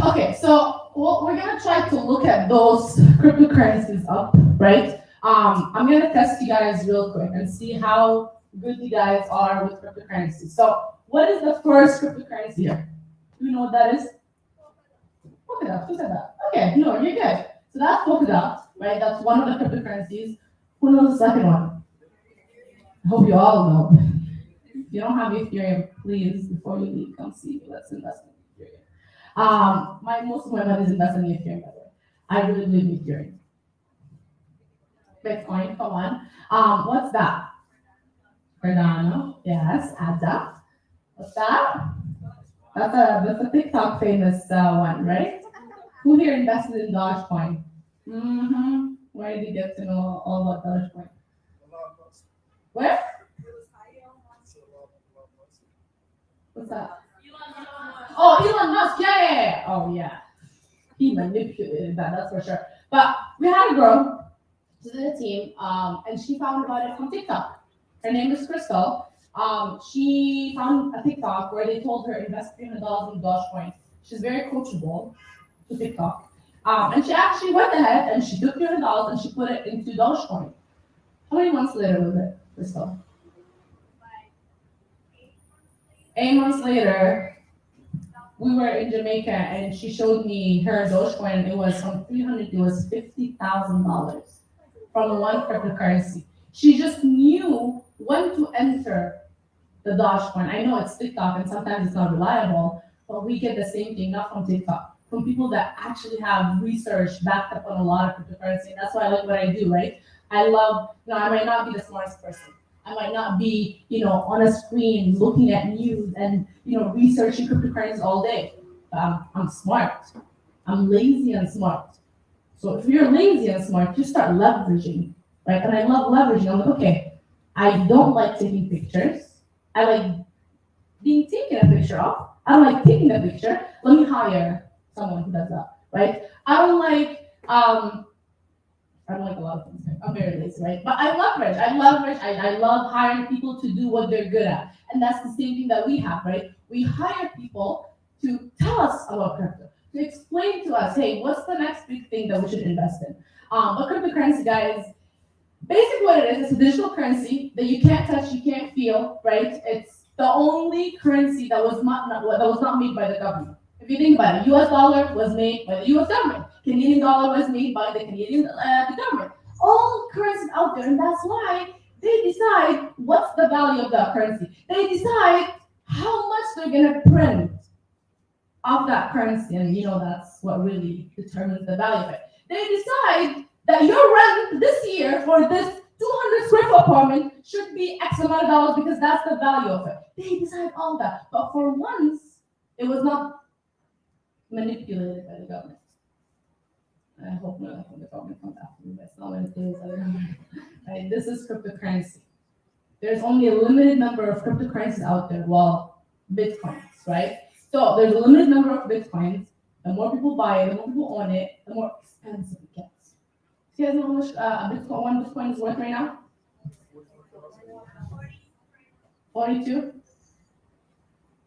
Okay, so we're gonna try to look at those cryptocurrencies up, right? I'm gonna test you guys real quick and see how good you guys are with cryptocurrency. So what is the first cryptocurrency here? Do you know what that is? Polkadot. Who said that? Okay, no, you're good. So that's Polkadot, right? That's one of the cryptocurrencies. Who knows the second one? I hope you all know. If you don't have Ethereum, please, before you leave, come see me. Let's invest in Ethereum. Most of my money is invested in Ethereum, by the way. I really believe in Ethereum. Bitcoin, come on. What's that? Cardano, yes, ADA. What's that? That's a TikTok famous one, right? Who here invested in Dogecoin? Mm-hmm. Where did you get to know all about Dogecoin? Where? What's that? Oh, Elon Musk, yeah. Oh, yeah. He manipulated that, that's for sure. But we had a girl, she's in the team, and she found about it from TikTok. Her name is Crystal. She found a TikTok where they told her invest $300 in Dogecoin. She's very coachable to TikTok. And she actually went ahead and she took $300 and she put it into Dogecoin. How many months later was it, Crystal? 8 months later, we were in Jamaica and she showed me her Dogecoin and it was from $300, it was $50,000 from one cryptocurrency. She just knew when to enter the Dogecoin. I know it's TikTok and sometimes it's not reliable, but we get the same thing, not from TikTok, from people that actually have research backed up on a lot of cryptocurrency. That's why I like what I do, right? I love, I might not be the smartest person. I might not be, on a screen looking at news and, researching cryptocurrencies all day. But I'm smart. I'm lazy and smart. So if you're lazy and smart, you start leveraging, right? And I love leveraging. I'm like, okay, I don't like taking pictures. I like being taken a picture of. I don't like taking a picture. Let me hire someone who does that, right? I don't like a lot of things. I'm very lazy, right? But I leverage. I love hiring people to do what they're good at. And that's the same thing that we have, right? We hire people to tell us about crypto, to explain to us, hey, what's the next big thing that we should invest in? But cryptocurrency, guys, basically what it is, it's a digital currency that you can't touch, you can't feel, right? It's the only currency that was not made by the government. If If you think about it, US dollar was made by the US government. Canadian dollar was made by the Canadian the government. All currencies out there, and that's why they decide what's the value of that currency. They decide how much they're gonna print of that currency, and that's what really determines the value of it. They decide that your rent this year for this 200 square foot apartment should be X amount of dollars because that's the value of it. They decide all that, but for once, it was not manipulated by the government. I hope not when the government comes after me, but it's not manipulated by the government. Right? This is cryptocurrency. There's only a limited number of cryptocurrencies out there, well, Bitcoins, right? So there's a limited number of Bitcoins. The more people buy it, the more people own it, the more expensive it gets. Do you guys know how much one Bitcoin is worth right now? 42?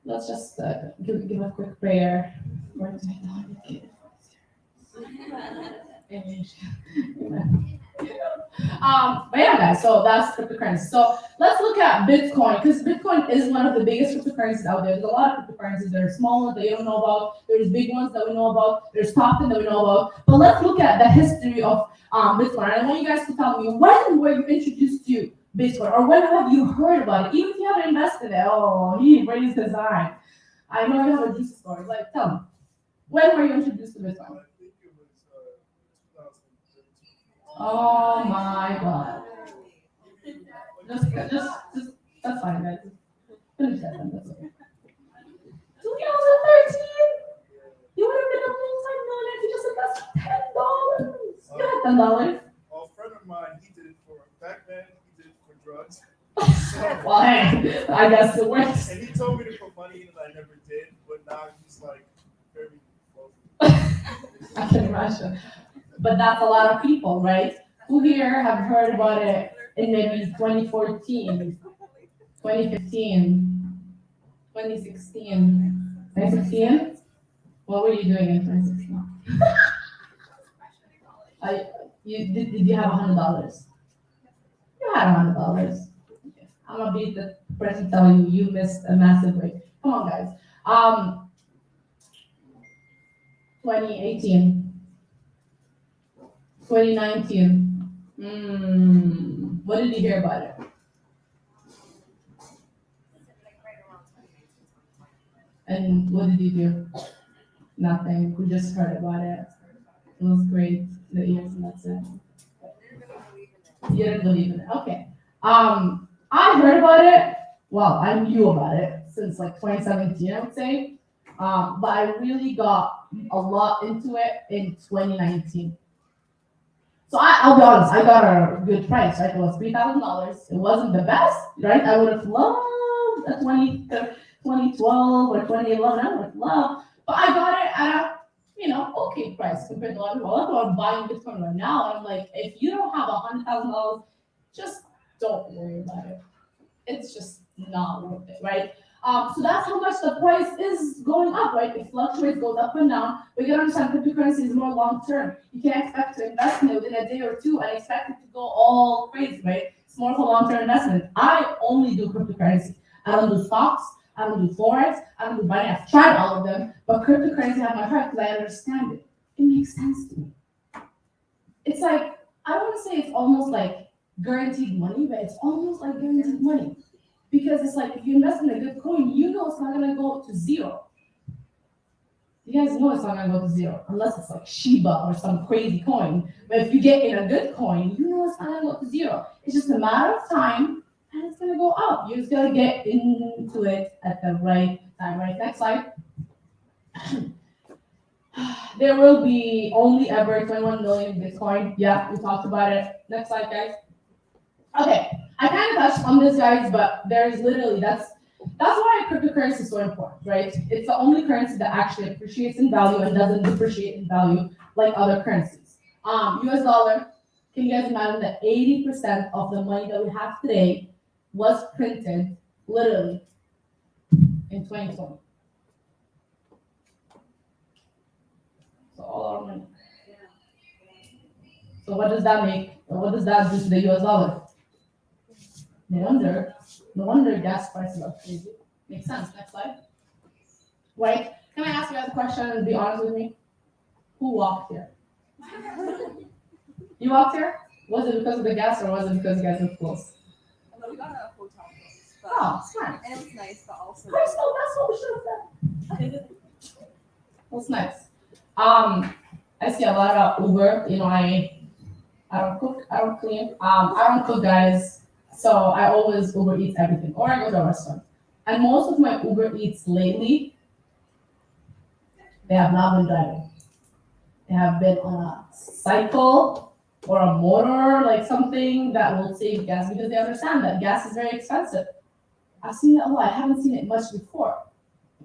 Let's just give a quick prayer. But yeah, guys, so that's cryptocurrency. So let's look at Bitcoin, because Bitcoin is one of the biggest cryptocurrencies out there. There's a lot of cryptocurrencies. There are small ones that you don't know about. There's big ones that we know about. There's top 10 that we know about. But let's look at the history of Bitcoin. And I want you guys to tell me, when were you introduced to Bitcoin, or when have you heard about it? Even if you haven't invested in it, oh, he raised his eye. I know you have a juicy story. Like, tell me, when were you introduced to Bitcoin? I think it was 2013. Oh my God. Just, that's fine, guys. Finish that then, that's okay. 2013? You would have been a multi-millionaire if you just invested $10. You had $10. A friend of mine, he did it for, back then, he did it for drugs. Well, hey, I guess it works. And he told me to put money in it, I never did, but now he's like very wealthy. I can imagine. But that's a lot of people, right? Who here have heard about it in maybe 2014, 2015, 2016? 2016? What were you doing in 2016? Did you have $100? You had $100. I'm gonna be the person telling you missed a massive way. Come on, guys. 2018, 2019. What did you hear about it? And what did you do? Nothing. We just heard about it. It was great. The years, and that's it. You didn't believe in it. Okay. I heard about it. Well, I knew about it since like 2017, I would say. But I really got a lot into it in 2019. So I'll be honest, I got a good price, right? It was $3,000. It wasn't the best, right? I would have loved a 2012 or 2011. I would have loved, but I got it at a okay price compared to a lot of people. A lot of people are buying Bitcoin right now, and I'm like, if you don't have $100,000, just don't worry about it. It's just not worth it, right? So that's how much the price is going up, right? It fluctuates, goes up and down. But you gotta understand, cryptocurrency is more long term. You can't expect to invest in it within a day or two and expect it to go all crazy, right? It's more of a long term investment. I only do cryptocurrency. I don't do stocks. I don't do forex. I don't do buying. I've tried all of them, but cryptocurrency has my heart because I understand it. It makes sense to me. It's like, I don't want to say it's almost like guaranteed money, but it's almost like guaranteed money. Because it's like, if you invest in a good coin, you know it's not going to go to zero. You guys know it's not going to go to zero, unless it's like Shiba or some crazy coin. But if you get in a good coin, you know it's not going to go to zero. It's just a matter of time, and it's going to go up. You just got to get into it at the right time, right? Next slide. There will be only ever 21 million Bitcoin. Yeah, we talked about it. Next slide, guys. Okay, I kind of touched on this, guys, but there's literally, that's why cryptocurrency is so important, right? It's the only currency that actually appreciates in value and doesn't depreciate in value like other currencies. US dollar, can you guys imagine that 80% of the money that we have today was printed literally in 2020? So all our money. So what does that make? What does that do to the US dollar? No wonder gas prices are crazy. Makes sense. Next slide. Right? Can I ask you guys a question and be honest with me? Who walked here? You walked here? Was it because of the gas or was it because you guys were close? Although we got a hotel close, but Oh, smart. and it was nice, but also Crystal, that's what we should have done. That's nice. I see a lot of Uber. You know, I don't cook, I don't clean. I don't cook, guys. So I always Uber Eats everything, or I go to a restaurant. And most of my Uber Eats lately, they have not been driving. They have been on a cycle or a motor, like something that will save gas because they understand that gas is very expensive. I've seen it a lot. I haven't seen it much before.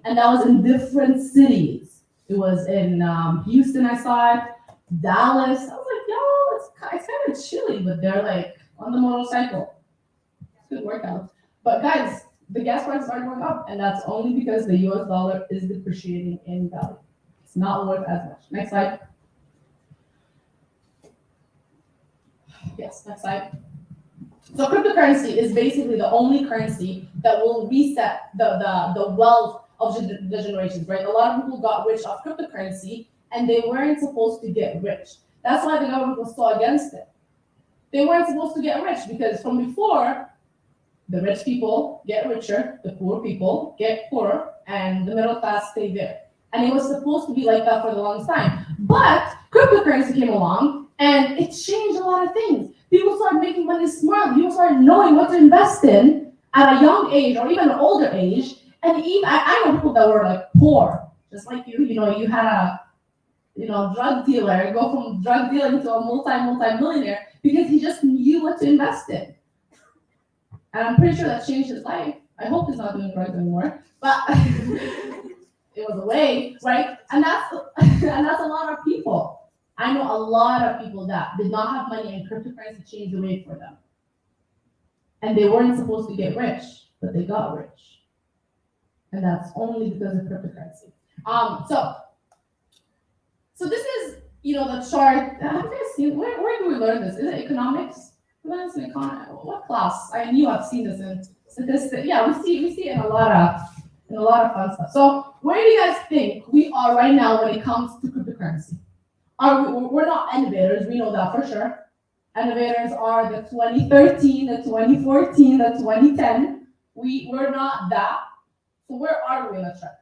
And that was in different cities. It was in Houston, I saw it, Dallas. I was like, yo, it's kind of chilly, but they're like on the motorcycle. It's a good workout. But guys, the gas prices are going up, and that's only because the US dollar is depreciating in value. It's not worth as much. Next slide. Yes, next slide. So cryptocurrency is basically the only currency that will reset the wealth of the generations, right? A lot of people got rich off cryptocurrency and they weren't supposed to get rich. That's why the government was so against it. They weren't supposed to get rich because from before, the rich people get richer, the poor people get poorer, and the middle class stay there. And it was supposed to be like that for the longest time. But cryptocurrency came along and it changed a lot of things. People started making money smart. People started knowing what to invest in at a young age or even an older age. And even I know people that were like poor, just like you. You know, you had a drug dealer go from drug dealing to a multi-millionaire because he just knew what to invest in. And I'm pretty sure that changed his life. I hope he's not doing drugs anymore, but it was a way, right? And that's a lot of people. I know a lot of people that did not have money and cryptocurrency changed the way for them. And they weren't supposed to get rich, but they got rich. And that's only because of cryptocurrency. So this is, the chart. Have you guys seen, where do we learn this? Is it economics? What class? I knew I've seen this in statistics. Yeah, we see it in a lot of fun stuff. So where do you guys think we are right now when it comes to cryptocurrency? We're not innovators, we know that for sure. Innovators are the 2013, the 2014, the 2010. We're not that. So where are we in the chart?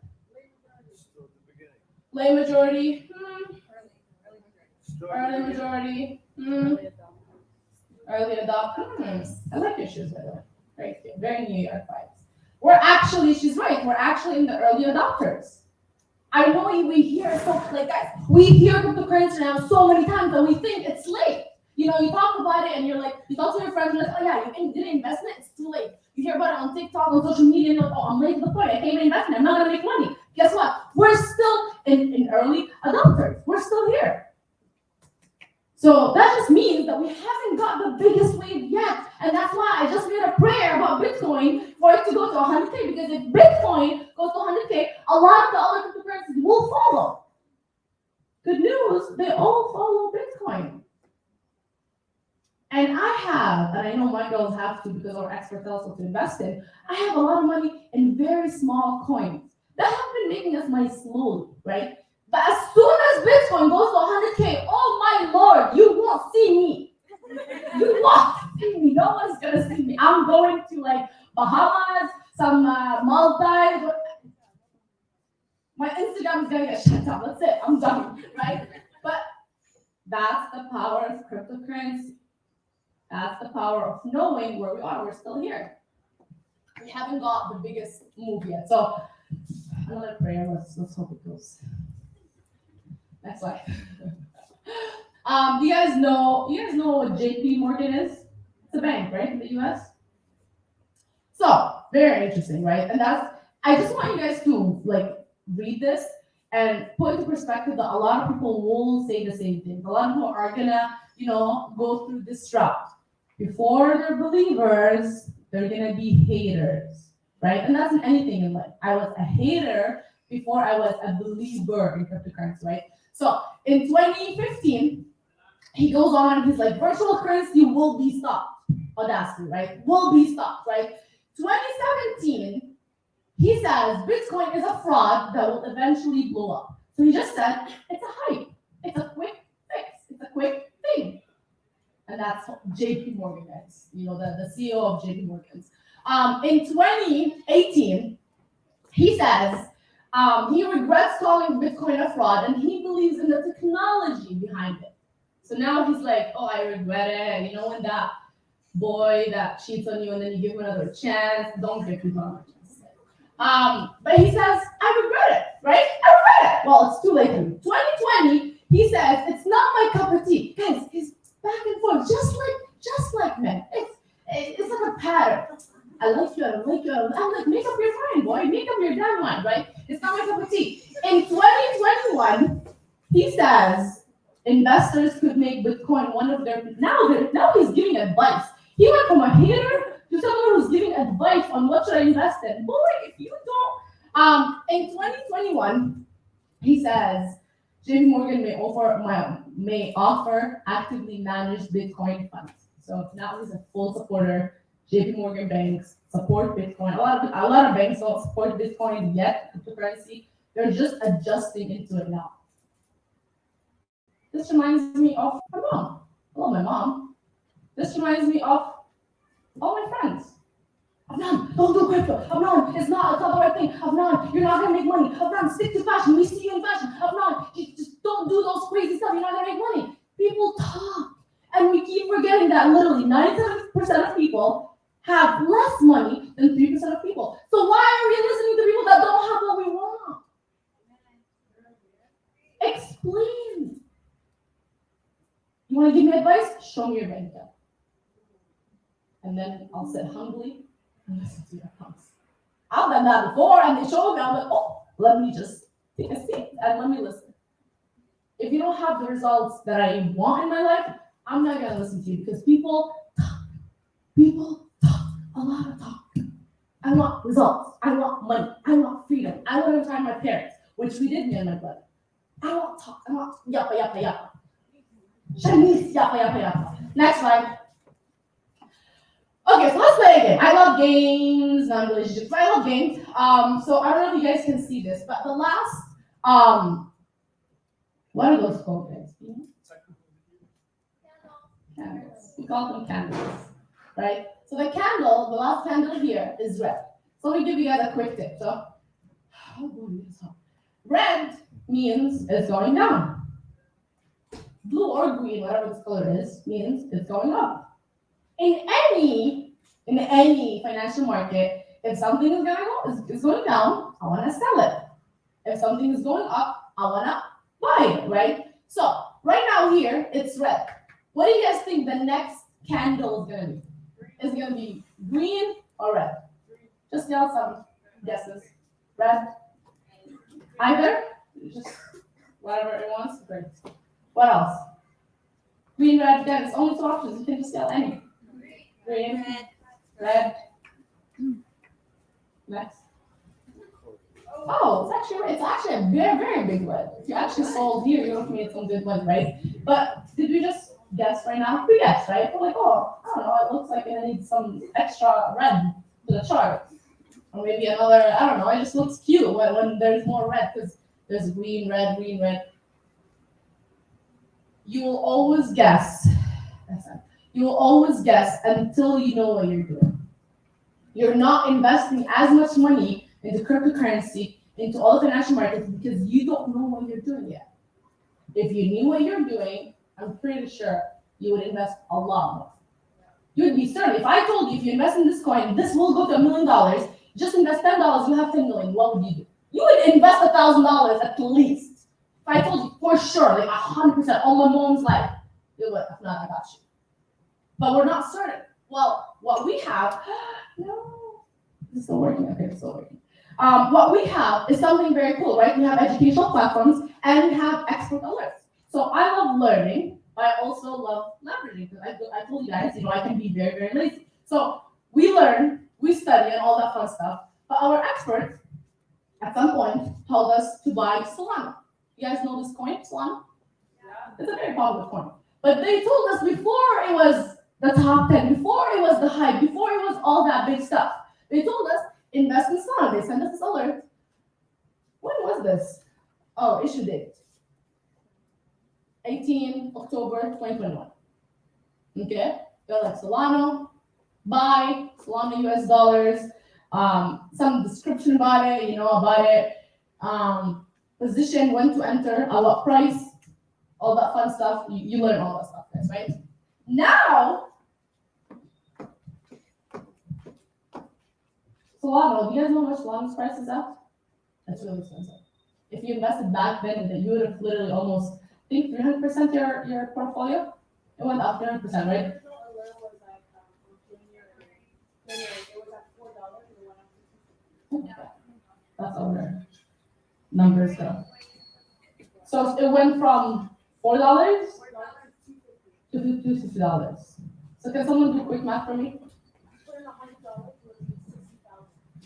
Lay majority. Early majority. Early adopter. I like your shoes, by the way. Very cute. Very New York vibes. She's right. We're actually in the early adopters. I know we hear guys, we hear cryptocurrency now so many times that we think it's late. You talk about it and you're like, you talk to your friends and you're like, oh yeah, you did an investment, it's too late. You hear about it on TikTok, on social media, and you're like, oh, I'm late to the point, I can't invest in it, I'm not gonna make money. Guess what? We're still in early adopters. We're still here. So that just means that we haven't got the biggest wave yet. And that's why I just made a prayer about Bitcoin for it to go to 100K. Because if Bitcoin goes to 100K, a lot of the other cryptocurrencies will follow. Good news, they all follow Bitcoin. And I know my girls have to because our expert tells us to invest in. I have a lot of money in very small coins that have been making us money slowly, right? But as soon as Bitcoin goes to 100K, oh my Lord, you won't see me. You won't see me. No one's gonna see me. I'm going to Bahamas, some Maldives. My Instagram is gonna get shut down. That's it. I'm done, right? But that's the power of cryptocurrency. That's the power of knowing where we are. We're still here. We haven't got the biggest move yet. So another prayer. Let's hope it goes. Next slide. You guys know what JP Morgan is? It's a bank, right, in the US? So very interesting, right? And I just want you guys to read this and put into perspective that a lot of people will say the same thing. A lot of people are gonna, go through this route. Before they're believers, they're gonna be haters, right? And that's in anything in life. I was a hater before I was a believer in cryptocurrency, right? So in 2015, he goes on and he's like, virtual currency will be stopped. Audacity, right? Will be stopped, right? 2017, He says Bitcoin is a fraud that will eventually blow up. So he just said it's a hype. It's a quick fix. It's a quick thing. And that's JP Morgan, guys. You know, the CEO of JP Morgan's. In 2018, he says he regrets calling Bitcoin a fraud and he believes in the technology behind it. So now he's like, oh, I regret it. You know, when that boy that cheats on you and then you give him another chance, don't give people another chance. But he says, I regret it, right? I regret it. Well, it's too late. In 2020, he says, it's not my cup of tea. Guys, he's back and forth, just like men. It's like a pattern. I like you, I don't like you, I'm like, make up your mind, boy. Make up your damn mind, right? It's not my cup of tea. In 2021, he says investors could make Bitcoin one of their, now he's giving advice. He went from a hater to someone who's giving advice on what should I invest in. Boy, if you don't, in 2021, he says JP Morgan may offer actively managed Bitcoin funds. So now he's a full supporter. JP Morgan banks support Bitcoin. A lot of banks don't support Bitcoin yet, cryptocurrency. They're just adjusting into it now. This reminds me of my mom. Hello, my mom. This reminds me of all my friends. Afnan, don't do crypto. Afnan, it's not the right thing. Afnan, you're not gonna make money. Afnan, stick to fashion. We see you in fashion. Afnan, just don't do those crazy stuff. You're not gonna make money. People talk. And we keep forgetting that literally 97% of people have less money than 3% of people. So why are we listening to people that don't have what we want? Explain. You want to give me advice? Show me your bank account. And then I'll sit humbly and listen to your promise. I've done that before and they showed me, I'm like, oh, let me just take a seat and let me listen. If you don't have the results that I want in my life, I'm not gonna listen to you because people talk, a lot of talk. I want results, I want money, I want freedom, I want to retire my parents, which we did, me and my brother. I want talk, I want yappa. Chinese, yappa. Next slide. Okay, so let's play a game. I love games, non-relationships, but I love games. So I don't know if you guys can see this, but the last, what are those called, guys? Candles. We call them candles, right? So the candle, the last candle here is red. So let me give you guys a quick tip. So, red means it's going down. Blue or green, whatever this color is, means it's going up. In any financial market, if something is going down, I want to sell it. If something is going up, I want to buy it, right? So right now here, it's red. What do you guys think the next candle is going to be? Is it going to be green or red? Just yell some guesses. Red? Either? Just whatever it wants. Great. What else? Green, red. Again, it's only two options. You can just yell any. Green, red. Next. Oh, it's actually a very, very big red. If you actually sold here, you would have made some good money, right? But did we just guess right now? We guessed, right? We're like, oh, I don't know, it looks like it needs some extra red to the chart. Or maybe another, I don't know, it just looks cute when there's more red because there's green, red. You will always guess. You will always guess until you know what you're doing. You're not investing as much money into cryptocurrency, into all the financial markets because you don't know what you're doing yet. If you knew what you're doing, I'm pretty sure you would invest a lot more. You would be certain. If I told you if you invest in this coin, this will go to $1 million, just invest $10, you have $10 million, what would you do? You would invest $1,000 at least. If I told you for sure, like 100%, all my mom's life, you're like, if not, I got you. But we're not certain. Well, what we have, no, it's still working. Okay, it's still working. What we have is something very cool, right? We have educational platforms and we have expert alerts. So I love learning, but I also love leveraging because I told you guys, I can be very, very lazy. So we learn, we study, and all that fun stuff. But our experts, at some point, told us to buy Solana. You guys know this coin, Solana? Yeah. It's a very popular coin. But they told us before it was the top 10, before it was the hype, before it was all that big stuff, they told us, invest in Solana. They sent us issue date, 18 October 2021. Okay, you're like Solana, buy Solana US dollars, some description about it, about it, position, when to enter, at what price, all that fun stuff. You learn all that stuff, guys, right? Now, Solana, do you guys know how much Solana's price is at? That's really expensive. If you invested back then, you would have literally almost, I think, 300% your portfolio. It went up 300%, right? That's over numbers go. So it went from $4 to $250. So can someone do quick math for me?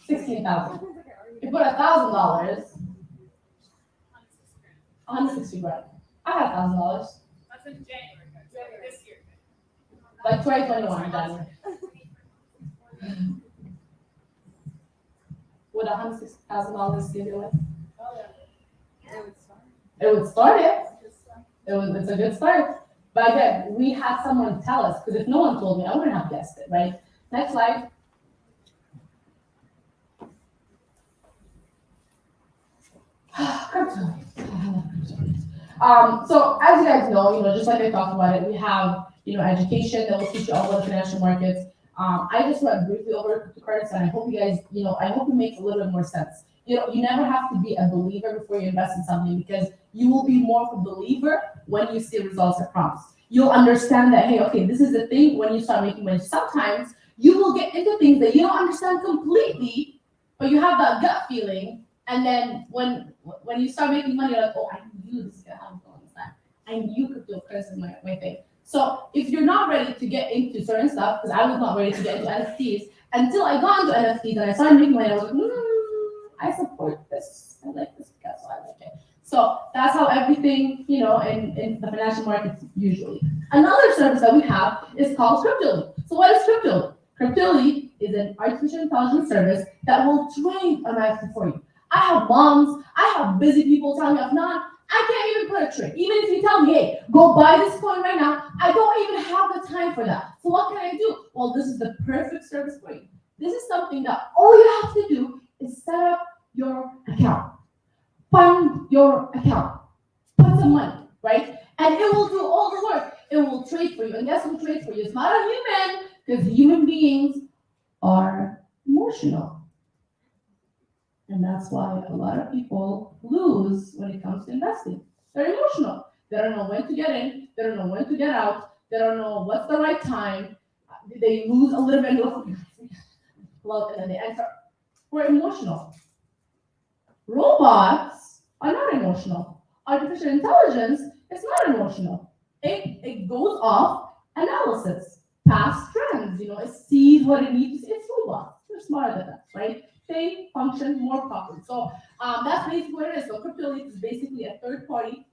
16,000. If you put $1,000, 160 grand. I had $1,000. That's in January this year. Like 2021, January. Would $160,000 give you away? It would start it. It's a good start. But again, we had someone tell us, because if no one told me, I wouldn't have guessed it, right? Next slide. So as you guys know, just like I talked about it, we have, education that will teach you all about the financial markets. I just went briefly over cryptocurrency, and I hope you guys, I hope it makes a little bit more sense. You never have to be a believer before you invest in something, because you will be more of a believer when you see results at prompts. You'll understand that, hey, okay, this is the thing when you start making money. Sometimes you will get into things that you don't understand completely, but you have that gut feeling. And then when you start making money, you're like, oh, I knew this is gonna happen all this time. I knew cryptocurrency is my thing. So if you're not ready to get into certain stuff, because I was not ready to get into NFTs, until I got into NFTs and I started making money, I was like, I support this. I like this because I like it. So that's how everything, in the financial markets usually. Another service that we have is called Cryptoly. So what is Cryptoly? Cryptoly is an artificial intelligence service that will train automatically for you. I have moms, I have busy people telling me, Afnan, I can't even put a trade. Even if you tell me, hey, go buy this coin right now, I don't even have the time for that. So what can I do? Well, this is the perfect service for you. This is something that all you have to do is set up your account, fund your account, put some money, right? And it will do all the work. It will trade for you. And guess who trades for you? It's not a human, because human beings are emotional. And that's why a lot of people lose when it comes to investing. They're emotional. They don't know when to get in. They don't know when to get out. They don't know what's the right time. They lose a little bit and then they enter. We're emotional. Robots are not emotional. Artificial intelligence is not emotional. It goes off analysis, past trends. It sees what it needs. It's robots. They're smarter than us, right? They function more properly. So that's basically what it is. So Cryptoly is basically a third-party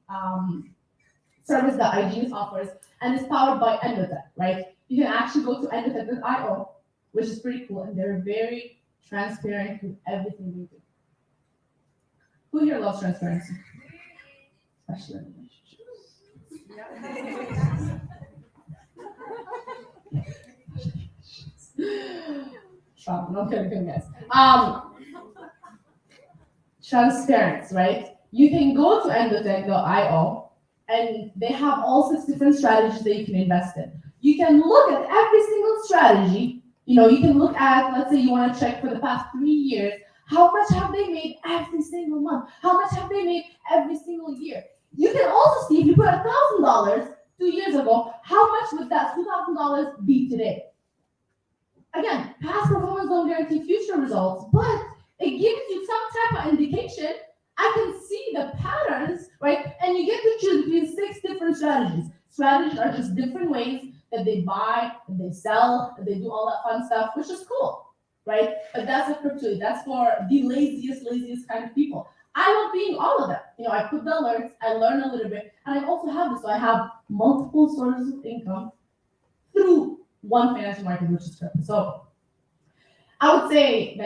service that IGNIS offers, and it's powered by Endotech, right? You can actually go to endotech.io, which is pretty cool, and they're very transparent with everything they do. Who here loves transparency? Especially in relationships. No kidding, guys. Transparency, right? You can go to endotech.io, and they have all 6 different strategies that you can invest in. You can look at every single strategy. You can look at, let's say you want to check for the past 3 years, how much have they made every single month? How much have they made every single year? You can also see if you put $1,000 2 years ago, how much would that $2,000 be today? Again, past performance don't guarantee future results, but it gives you some type of indication. I can see the patterns, right? And you get to choose between 6 different strategies. Strategies are just different ways that they buy, that they sell, that they do all that fun stuff, which is cool, right? But that's a Cryptoly. That's for the laziest kind of people. I love being all of that. I put the alerts, I learn a little bit, and I also have this. So I have multiple sources of income through one financial market, which is crypto. So I would say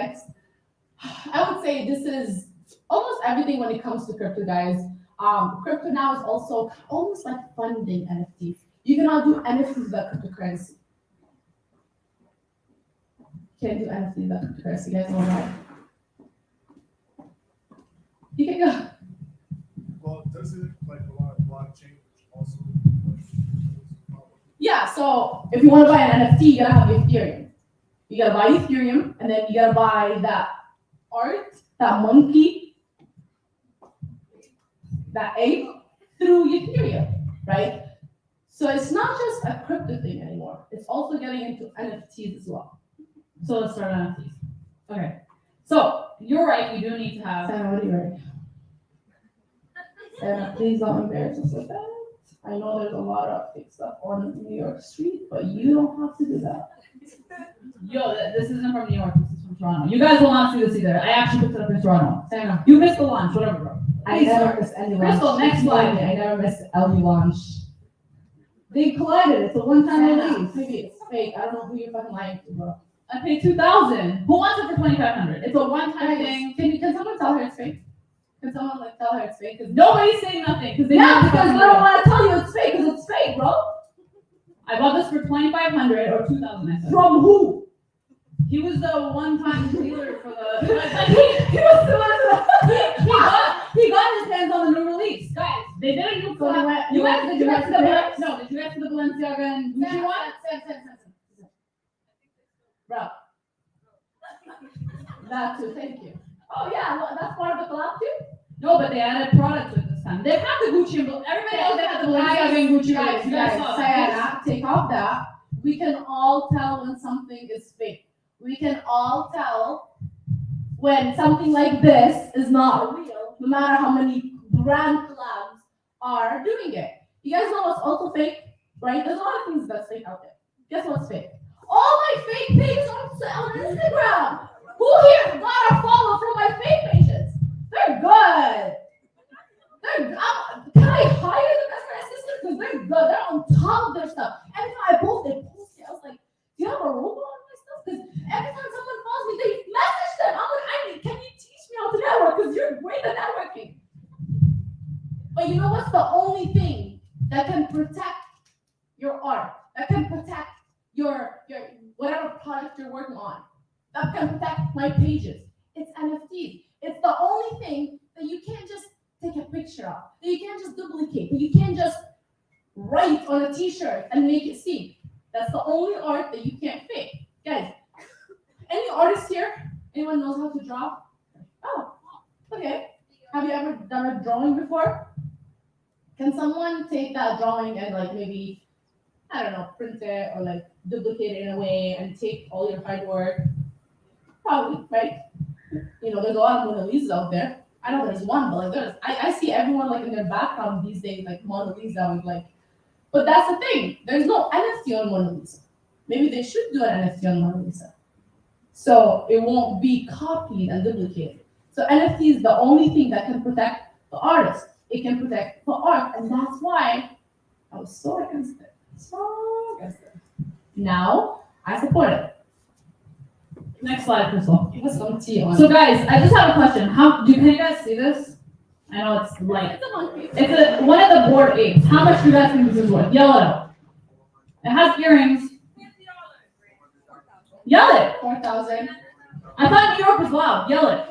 this is almost everything when it comes to crypto, guys. Crypto now is also almost like funding NFTs. You cannot do NFTs without cryptocurrency. Can't do NFTs without cryptocurrency. You guys know why? You can go. Well, does it like a lot of blockchain also? Yeah, so if you want to buy an NFT, you gotta have Ethereum. You gotta buy Ethereum, and then you gotta buy that art, that monkey, that ape through Ethereum, right? So it's not just a crypto thing anymore. It's also getting into NFTs as well. So let's start on NFTs. Okay. So you're right. We do need to have. Sarah, what are you writing? Sarah, please don't embarrass us with that. I know there's a lot of fake stuff on New York Street, but you don't have to do that. Yo, this isn't from New York. This is from Toronto. You guys will not see this either. I actually picked it up in Toronto. Sarah, you missed the launch, whatever, bro. I never missed any launch. Crystal, next slide. I never missed LV launch. They collided. It's a one-time release. Maybe it's fake. I don't know who you're fucking lying to, bro. I paid $2,000. Who wants it for $2,500? It's a one-time thing. Can someone tell her it's fake? Can someone like tell her it's fake? Because nobody's saying nothing. Because they Yeah, know because they don't want to tell you it's fake, because it's fake, bro. I bought this for $2,500 or $2,000. I said. From who? He was the one-time dealer for the. He was the one he got his hands on the new release, guys. They did a new So they went- You guys, they did you guys see the went- Balenciaga? No, did you guys see the Balenciaga and Gucci one? Bro. That too, thank you. Oh yeah, well, that's part of the collab too? No, but they added products with this time. They had the Gucci and everybody else they had the Balenciaga and Gucci. Guys, You guys saw that. Sayana, take off that. We can all tell when something is fake. We can all tell when something like this is not real, no matter how many brand collabs are doing it. You guys know what's also fake, right? There's a lot of things that's fake out there. Guess what's fake? All my fake pages on Instagram. Who here got a follow from my fake pages? They're good. Can I hire them as my assistant? Because they're good. They're on top of their stuff. Every time I post it. I was like, do you have a robot on my stuff? Because every time someone follows me, they message them. I'm like, I need, can you teach me how to network? Because you're great at networking. But you know what's the only thing that can protect your art, that can protect your whatever product you're working on, that can protect my pages? It's NFTs. It's the only thing that you can't just take a picture of, that you can't just duplicate, that you can't just write on a t-shirt and make it see. That's the only art that you can't fake. Guys, any artists here? Anyone knows how to draw? Oh, okay. Have you ever done a drawing before? Can someone take that drawing and like maybe, I don't know, print it or like duplicate it in a way and take all your hard work? Probably, right? You know, there's a lot of Mona Lisas out there. I know there's one, but like I see everyone like in their background these days, like Mona Lisa with like, but that's the thing. There's no NFT on Mona Lisa. Maybe they should do an NFT on Mona Lisa, so it won't be copied and duplicated. So NFT is the only thing that can protect the artist. It can protect the art, and that's why I was so against it. So against it. Now I support it. Next slide, Crystal. Give us some tea on. So guys, I just have a question. Can you guys see this? I know it's light. It's a monkey. It's one of the board apes. How much do you guys think this is worth? Yell it out. It has earrings. Yell it. 4,000. I thought New York was loud. Yell it.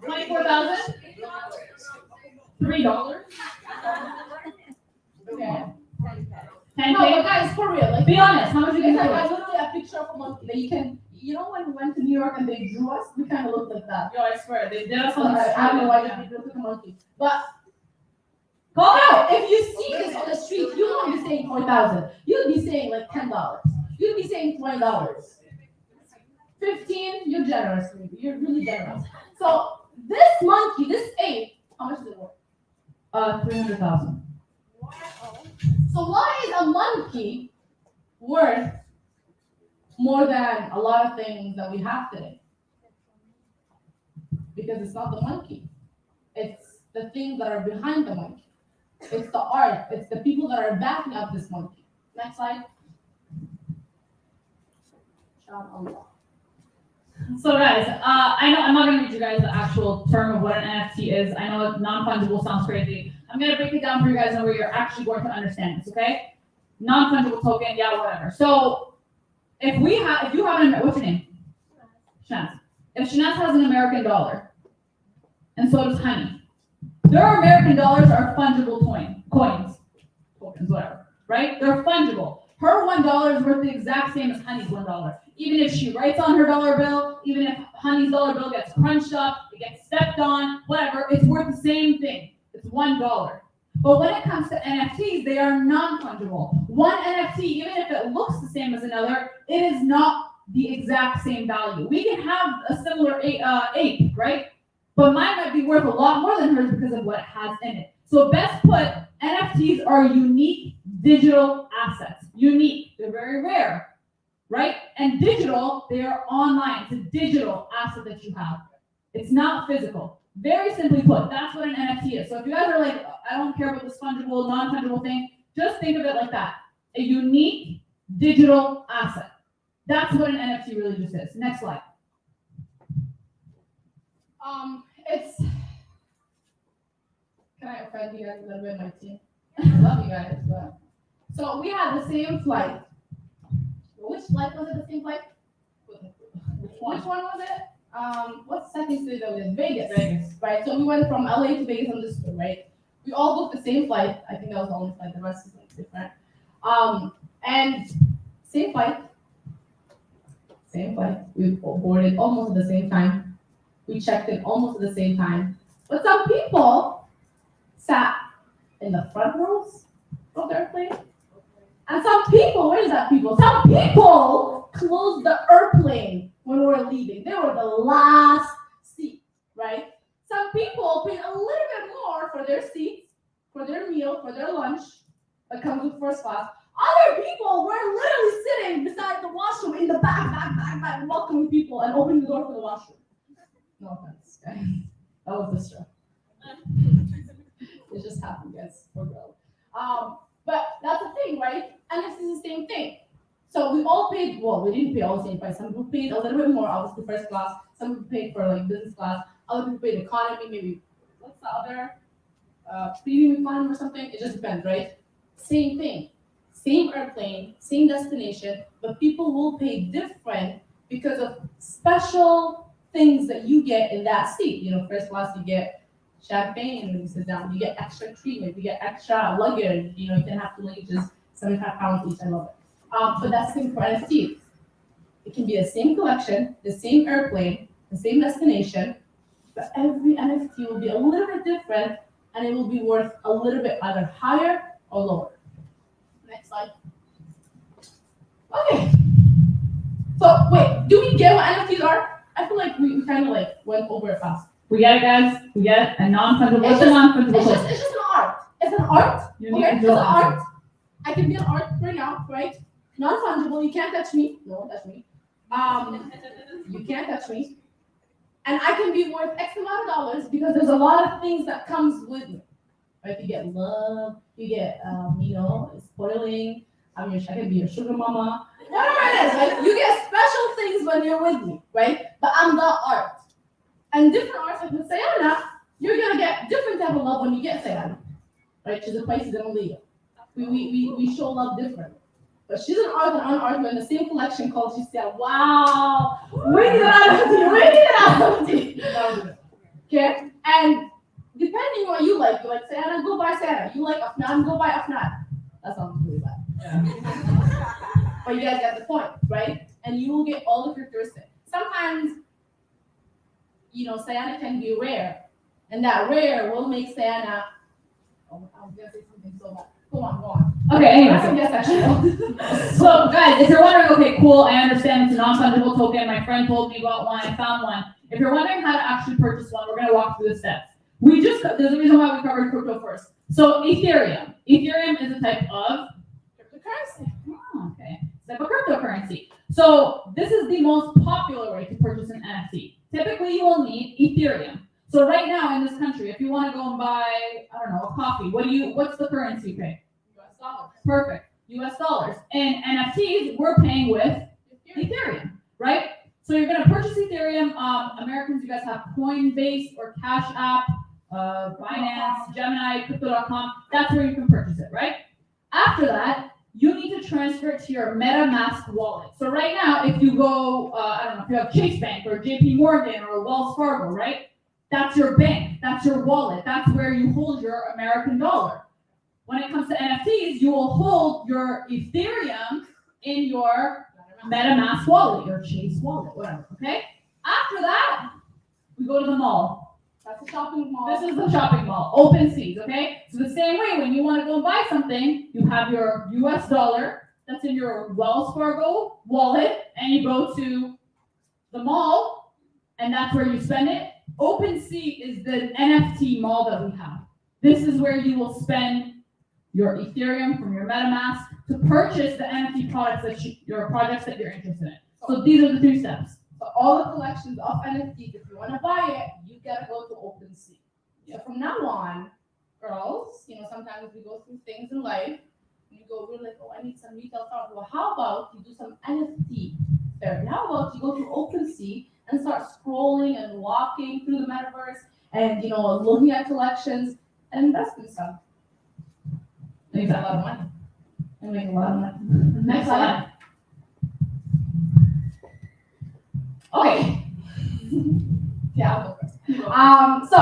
24,000? $3? Okay. 10K? No, but guys, for real, like Be honest. How much do you it's think like it's worth? literally a picture of a monkey that you can. You know when we went to New York and they drew us, we kind of looked like that. Yo, I swear, they did us So on the I don't know why street. they look like a monkey, but Call it out. if you see this on the street, you won't be saying 4,000. You'll be saying like $10. You'll be saying $20. 15, you're generous. You're really generous. So this monkey, this ape, how much is it worth? 300,000. So why is a monkey worth more than a lot of things that we have today? Because it's not the monkey. It's the things that are behind the monkey. It's the art. It's the people that are backing up this monkey. Next slide. So guys, I know I'm not gonna read you guys the actual term of what an NFT is. I know non-fungible sounds crazy. I'm gonna break it down for you guys and where you're actually going to understand this, okay? Non-fungible token, yeah, whatever. So if you have what's your name? Shanaz. If Shanaz has an American dollar, and so does Honey, their American dollars are fungible coins, tokens, whatever, right? They're fungible. Her $1 is worth the exact same as Honey's $1. Even if she writes on her dollar bill, even if Honey's dollar bill gets crunched up, it gets stepped on, whatever, it's worth the same thing. It's $1. But when it comes to NFTs, they are non-fungible. One NFT, even if it looks the same as another, it is not the exact same value. We can have a similar ape, right? But mine might be worth a lot more than hers because of what it has in it. So best put, NFTs are unique digital assets. Unique, they're very rare, right? And digital, they are online. It's a digital asset that you have. It's not physical. Very simply put, that's what an NFT is. So if you guys are like, I don't care about this fungible, non-fungible thing, just think of it like that. A unique digital asset. That's what an NFT really just is. Next slide. Can I offend you guys a little bit, my team? I love you guys, but so we had the same flight. Which flight was it? The same flight? Which one was it? What's the second city that we did? Vegas. Vegas. Right. So we went from LA to Vegas on this trip, right? We all booked the same flight. I think that was the only flight. The rest is like different. And same flight. Same flight. We boarded almost at the same time. We checked in almost at the same time. But some people sat in the front rows of the airplane. And some people, where is that people? Some people closed the airplane when we were leaving. They were the last seat, right? Some people paid a little bit more for their seats, for their meal, for their lunch that comes with first class. Other people were literally sitting beside the washroom in the back, welcoming people and opening the door for the washroom. No offense, guys. That was the struggle. It just happened, guys. Poor girl. But that's the thing, right? And this is the same thing. So we all paid, well, we didn't pay all the same price. Some people paid a little bit more, obviously first class. Some people paid for like business class. Other people paid economy, maybe, what's the other? Premium economy or something. It just depends, right? Same thing. Same airplane, same destination, but people will pay different because of special things that you get in that seat. You know, first class, you get champagne when you sit down. You get extra cream. You get extra luggage. You know, you can have two luggages, 75 pounds each. I love it. But that's the thing for NFTs. It can be the same collection, the same airplane, the same destination, but every NFT will be a little bit different, and it will be worth a little bit either higher or lower. Next slide. Okay. So wait, do we get what NFTs are? I feel like we kind of like went over it fast. We get it, guys. We get it. A non-fungible. What's a non-fungible? It's just an art. It's an art. Unique Okay, it's digital an asset. art. I can be an art right now, right? Non-fungible. You can't touch me. No one touch me. You can't touch me. And I can be worth X amount of dollars because there's a lot of things that comes with me. Right? You get love. You get, spoiling. I can be your sugar mama. Whatever it is, right? You get special things when you're with me, right? But I'm the art. And different arts, like with Sayana, you're gonna get different type of love when you get Sayana, right? She's a Pisces and a Leo. We show love different. But she's an art and an art. We're in the same collection called she said, wow, we need it out. Okay? And depending on what you like Sayana, go buy Sayana. You like Afnan, go buy Afnan. That sounds really bad. Yeah. But you guys get the point, right? And you will get all the characteristics. Sometimes, Sayana can be rare. And that rare will make Sayana. Oh, I was gonna say something so bad. Go on. Okay, anyway. Yes, actually. So guys, if you're wondering, okay, cool, I understand it's a non-fungible token. My friend told me about one, I found one. If you're wondering how to actually purchase one, we're gonna walk through the steps. There's a reason why we covered crypto first. So Ethereum. Ethereum is a type of Cryptocurrency. Oh, okay. It's like a cryptocurrency. So this is the most popular way to purchase an NFT. Typically, you will need Ethereum. So right now in this country, if you want to go and buy, I don't know, a coffee, what's the currency you pay? US dollars. Perfect. US dollars. And NFTs, we're paying with Ethereum, right? So you're gonna purchase Ethereum. Americans, you guys have Coinbase or Cash App, Binance, Gemini, Crypto.com. That's where you can purchase it, right? After that, you need to transfer it to your MetaMask wallet. So right now, if you go, I don't know, if you have Chase Bank or JP Morgan or Wells Fargo, right? That's your bank, that's your wallet, that's where you hold your American dollar. When it comes to NFTs, you will hold your Ethereum in your MetaMask wallet, your Chase wallet, whatever, okay? After that, we go to the mall. That's a shopping mall. This is the shopping mall, OpenSea, okay? So the same way, when you want to go buy something, you have your US dollar that's in your Wells Fargo wallet, and you go to the mall, and that's where you spend it. OpenSea is the NFT mall that we have. This is where you will spend your Ethereum from your MetaMask to purchase the NFT products your projects that you're interested in. So these are the 3 steps. So all the collections of NFTs, if you want to buy it, you gotta go to OpenSea. So from now on, girls, sometimes we go through things in life, and we're like, oh, I need some retail products. Well, how about you do some NFT therapy? How about you go to OpenSea and start scrolling and walking through the metaverse and looking at collections and investing stuff. Makes a lot of money. And make a lot of money. Next slide. Okay. Yeah, I'll go first. So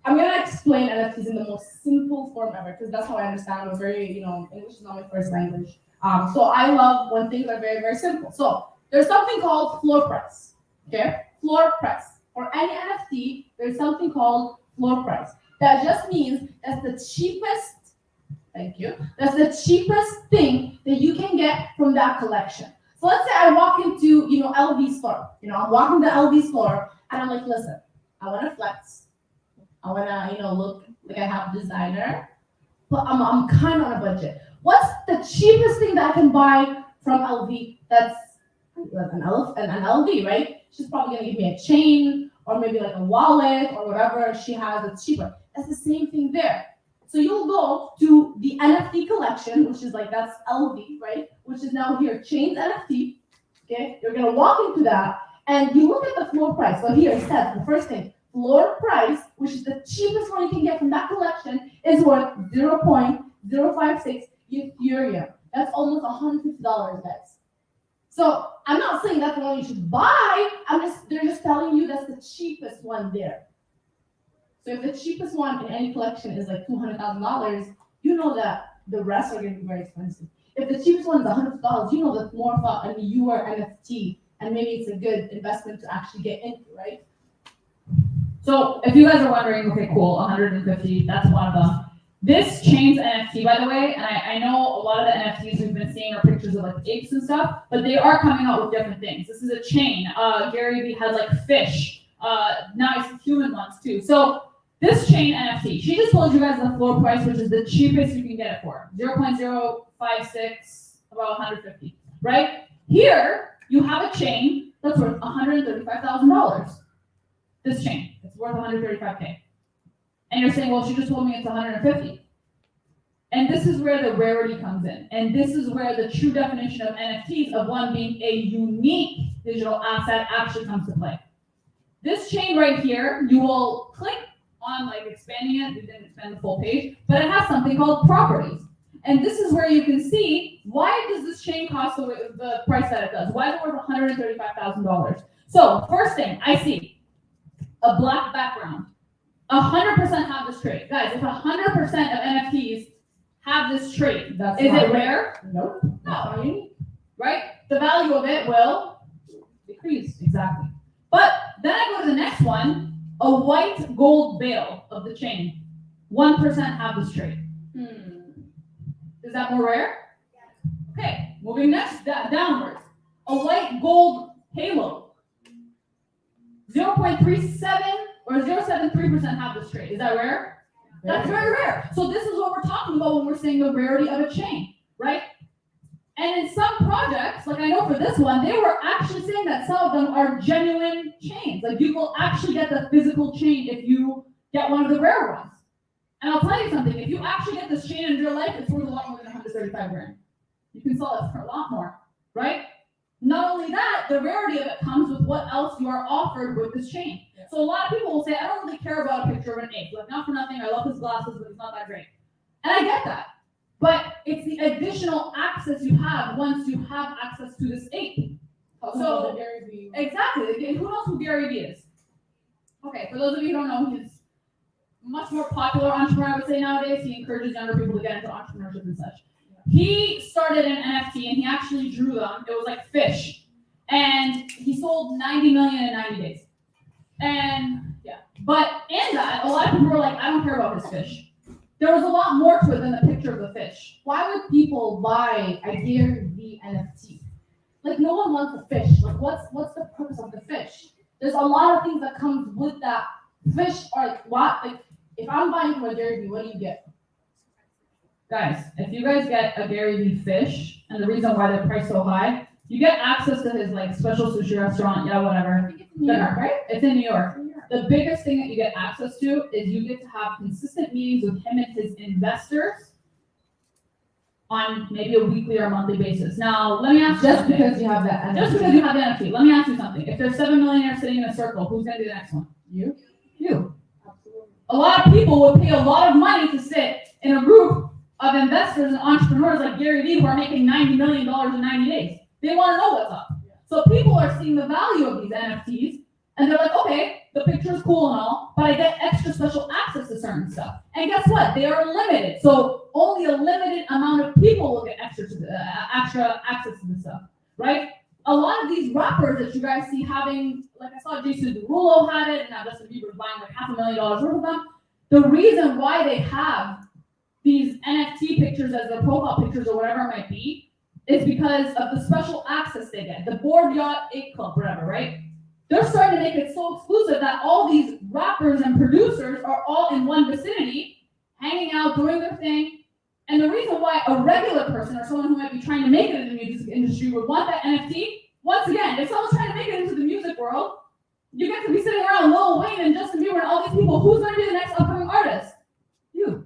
I'm gonna explain NFTs in the most simple form ever because that's how I understand. I'm very, English is not my first language. So I love when things are very, very simple. So there's something called floor price. Okay, floor price. For any NFT, there's something called floor price. That just means that's the cheapest. Thank you. That's the cheapest thing that you can get from that collection. So let's say I walk into, LV store. I'm walking to LV store and I'm like, listen, I want to flex. I want to, look like I have designer, but I'm kind of on a budget. What's the cheapest thing that I can buy from LV? That's an LV, right? She's probably gonna give me a chain or maybe like a wallet or whatever she has that's cheaper. That's the same thing there. So you'll go to the NFT collection, which is like, that's LV, right? Which is now here, Chains NFT. Okay, you're gonna walk into that and you look at the floor price. So here it says, the first thing, floor price, which is the cheapest one you can get from that collection, is worth 0.056 Ethereum. That's almost $150, guys. So I'm not saying that's the one you should buy. They're just telling you that's the cheapest one there. So if the cheapest one in any collection is like $200,000, you know that the rest are going to be very expensive. If the cheapest one is $100, you know that's more about a newer NFT, and maybe it's a good investment to actually get into, right? So if you guys are wondering, okay, cool, 150, that's one of them. This Chains NFT, by the way, and I know a lot of the NFTs we've been seeing are pictures of like apes and stuff, but they are coming out with different things. This is a chain. Gary Vee had like fish. Now it's human ones too. So this chain NFT, she just told you guys the floor price, which is the cheapest you can get it for. 0.056, about 150, right? Here, you have a chain that's worth $135,000. This chain, it's worth 135K. And you're saying, well, she just told me it's 150. And this is where the rarity comes in. And this is where the true definition of NFTs, of one being a unique digital asset, actually comes to play. This chain right here, you will click on like expanding it. We didn't expand the full page, but it has something called properties. And this is where you can see, why does this chain cost the price that it does? Why is it worth $135,000? So first thing I see, a black background. 100% have this trait. Guys, if 100% of NFTs have this trait, is it rare? Nope. No. Right? The value of it will decrease. Exactly. But then I go to the next one, a white gold bail of the chain. 1% have this trait. Is that more rare? Okay, moving next, downwards. A white gold halo. 0.37 or 0.73% have this trait. Is that rare? That's very rare. So this is what we're talking about when we're saying the rarity of a chain, right? And in some projects, like I know for this one, they were actually saying that some of them are genuine chains. Like you will actually get the physical chain if you get one of the rare ones. And I'll tell you something, if you actually get this chain in real life, it's worth a lot more than 135 grand. You can sell it for a lot more, right? Not only that, the rarity of it comes with what else you are offered with this chain. So a lot of people will say, I don't really care about a picture of an ape. Like, not for nothing, I love his glasses, but he's not that great. And I get that. But it's the additional access you have once you have access to this ape. So, Gary Vee. exactly. Who knows who Gary Vee is? Okay, for those of you who don't know, he's much more popular entrepreneur, I would say, nowadays. He encourages younger people to get into entrepreneurship and such. He started an NFT and he actually drew them. It was like fish. And he sold 90 million in 90 days. And yeah, but in that, a lot of people were like, I don't care about his fish. There was a lot more to it than the picture of the fish. Why would people buy a Gary Vee NFT? Like, no one wants a fish. Like, what's the purpose of the fish? There's a lot of things that comes with that fish. Or what? Like, if I'm buying from a Gary Vee, what do you get? Guys, if you guys get a Gary Vee fish, and the reason why they're priced so high, you get access to his like special sushi restaurant, yeah, whatever. It's in New York, right? It's in New York. The biggest thing that you get access to is you get to have consistent meetings with him and his investors on maybe a weekly or monthly basis. Now, let me ask you Just something. because you have that NFT. Just because you have the NFT. Let me ask you something. If there's 7 millionaires sitting in a circle, who's going to be the next one? You? You. Absolutely. A lot of people would pay a lot of money to sit in a group of investors and entrepreneurs like Gary Vee who are making $90 million in 90 days. They want to know what's up. So people are seeing the value of these NFTs and they're like, okay, the picture's cool and all, but I get extra special access to certain stuff. And guess what? They are limited. So only a limited amount of people will get extra access to this stuff, right? A lot of these rappers that you guys see having, like I saw Jason Derulo had it, and now Justin Bieber's buying like $500,000 worth of them. The reason why they have these NFT pictures as their profile pictures or whatever it might be is because of the special access they get, the Board Yacht 8 Club, whatever, right? They're starting to make it so exclusive that all these rappers and producers are all in one vicinity, hanging out, doing their thing. And the reason why a regular person or someone who might be trying to make it in the music industry would want that NFT, once again, if someone's trying to make it into the music world, you get to be sitting around Lil Wayne and Justin Bieber and all these people. Who's going to be the next upcoming artist? You.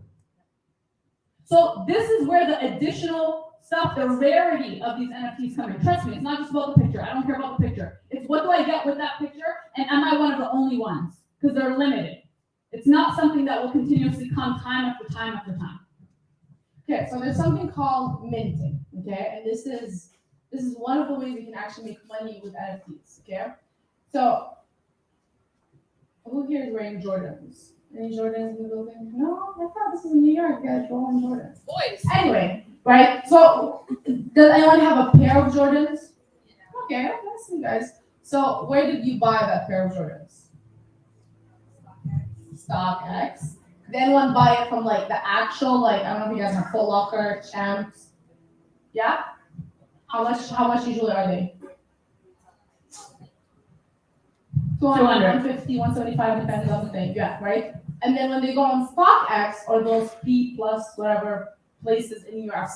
So this is where the additional stuff, the rarity of these NFTs come in. Trust me, it's not just about the picture. I don't care about the picture. It's what do I get with that picture, and am I one of the only ones? Because they're limited. It's not something that will continuously come time after time after time. Okay, so there's something called minting, okay? And this is one of the ways you can actually make money with NFTs, okay? So, who here is wearing Jordans? Any Jordans in the building? No? I thought this was New York, you guys rolling Jordans. Boys. Anyway, right? So, does anyone have a pair of Jordans? Okay, let's see, guys. So, where did you buy that pair of Jordans? StockX. Did anyone buy it from like the actual, like, I don't know if you guys have Foot Locker, Champs? Yeah? How much usually are they? 200, 150, 175, depends on the thing, yeah, right? And then when they go on StockX or those P plus whatever places in New York,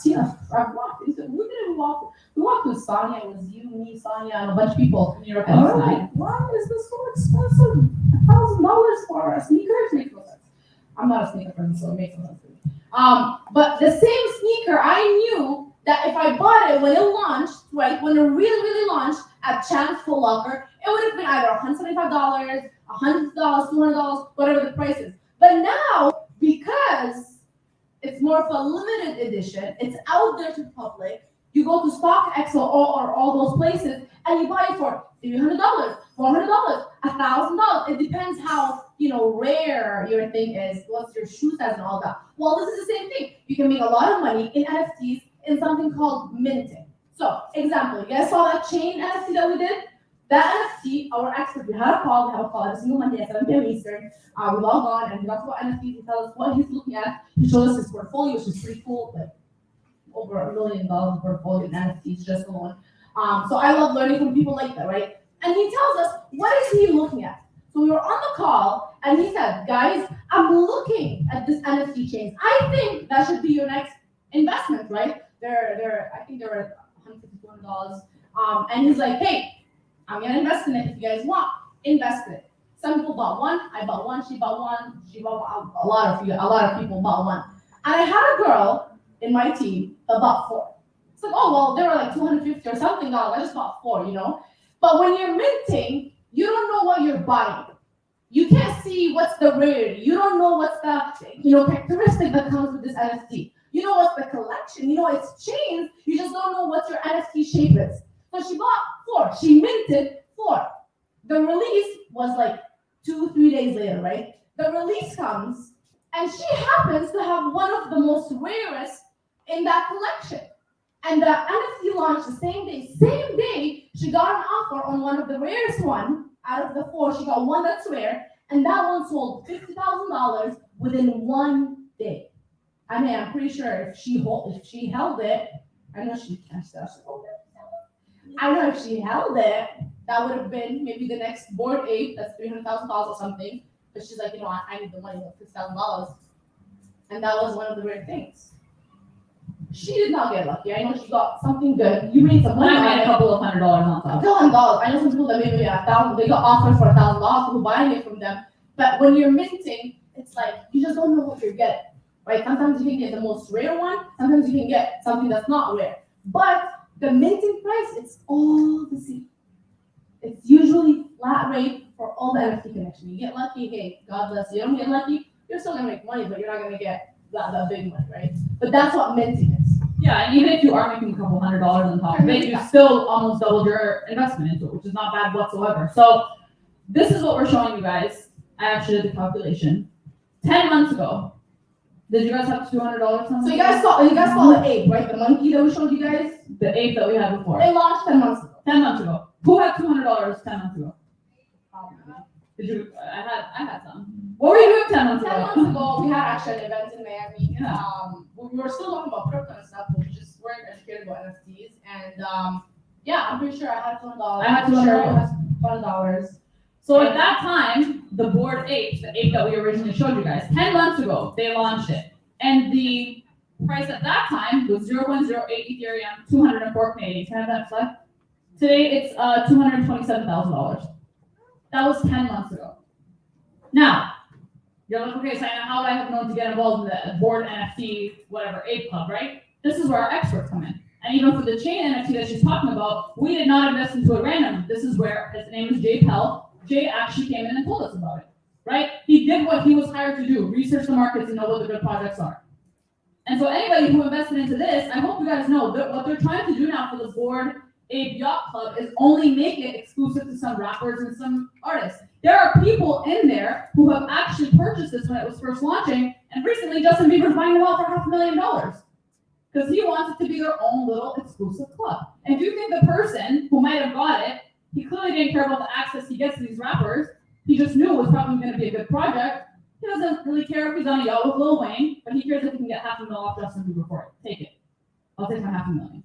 I've walked into, we walked with Sonia, it was you, me, Sonia, and a bunch of people. New York And we're Times. like, why is this so expensive? $1,000 for a sneakers makes no sense. I'm not a sneaker person, so it makes no sense to me. But the same sneaker, I knew that if I bought it when it launched, right, when it really launched at Champs Foot Locker, it would have been either $175, $100, $200, whatever the price is. But now, because it's more of a limited edition, it's out there to the public, you go to StockX or all those places, and you buy it for $300, $400, $1,000. It depends how, rare your thing is, what's your shoe size and all that. Well, this is the same thing. You can make a lot of money in NFTs in something called minting. So, example, you guys saw that chain NFT that we did? That NFT, our expert, we have a call every single Monday at 7 p.m. Eastern. We log on and he talks about NFTs, he tells us what he's looking at. He shows us his portfolio, which is pretty cool, like over $1 million portfolio in NFTs just alone. So I love learning from people like that, right? And he tells us, what is he looking at? So we were on the call and he said, guys, I'm looking at this NFT chain. I think that should be your next investment, right? I think they're at $150, $200. And he's like, hey, I'm gonna invest in it if you guys want. Invest in it. Some people bought one, I bought one, she bought one, a lot of people bought one. And I had a girl in my team that bought 4. It's like, oh, well, they were like $250 or something. I just bought 4, you know? But when you're minting, you don't know what you're buying. You can't see what's the rarity. You don't know what's the, characteristic that comes with this NFT. You know what's the collection. You know it's chains. You just don't know what your NFT shape is. So she bought 4. She minted 4. The release was like 2-3 days later, right? The release comes, and she happens to have one of the most rarest in that collection. And the NFT launched the same day. Same day, she got an offer on one of the rarest one out of the 4. She got one that's rare, and that one sold $50,000 within 1 day. I mean, I'm pretty sure if she held it, I know she can't still hold it. I know if she held it, that would have been maybe the next Bored Ape. That's $300,000 or something. But she's like, I need the money, $50,000, and that was one of the rare things. She did not get lucky. I know she got something good. You made some money. I made a couple of $100 on top. $1,000. I know some people that maybe $1,000. They got offers for $1,000 who buying it from them. But when you're minting, it's like you just don't know what you're getting, right? Sometimes you can get the most rare one. Sometimes you can get something that's not rare. But the minting price, it's all the same. It's usually flat rate for all the NFT connection. You get lucky, hey, God bless you. You don't get lucky, you're still gonna make money, but you're not gonna get that big money, right? But that's what minting is. Yeah, and even if you are making a couple $100 on top of it, you still almost doubled your investment into it, which is not bad whatsoever. So this is what we're showing you guys. I actually did the calculation. 10 months ago, did you guys have $200? So you guys saw the ape, right? The monkey that we showed you guys? The ape that we had before. They launched 10 months ago. 10 months ago. Who had $200 10 months ago? Did you? I had some. What were you doing 10 months ago? 10 months ago, we had actually an event in Miami. Yeah. We were still talking about crypto and stuff, but we just weren't educated about NFTs. And yeah, I'm pretty sure I had $200. I had I'm sure $200. you had $100. So at that time, the Bored Ape, the ape that we originally showed you guys, 10 months ago, they launched it. And the price at that time was 0.08 Ethereum, 204 Canadian. Can I have that slide? Today, it's $227,000. That was 10 months ago. Now, you're like, okay, Saina, how would I have known to get involved in the Bored NFT, whatever, ape club, right? This is where our experts come in. And even for the chain NFT that she's talking about, we did not invest into it randomly. This is where his name is Jay Pell. Jay actually came in and told us about it, right? He did what he was hired to do, research the markets and know what the good projects are. And so anybody who invested into this, I hope you guys know that what they're trying to do now for the Bored Ape Yacht Club is only make it exclusive to some rappers and some artists. There are people in there who have actually purchased this when it was first launching, and recently Justin Bieber's buying them all for $500,000 because he wants it to be their own little exclusive club. And if you think the person who might have got it, he clearly didn't care about the access he gets to these rappers. He just knew it was probably going to be a good project. He doesn't really care if he's on a yacht with Lil Wayne, but he cares if he can get $500,000 off Justin Bieber for it. Take it. I'll take my $500,000.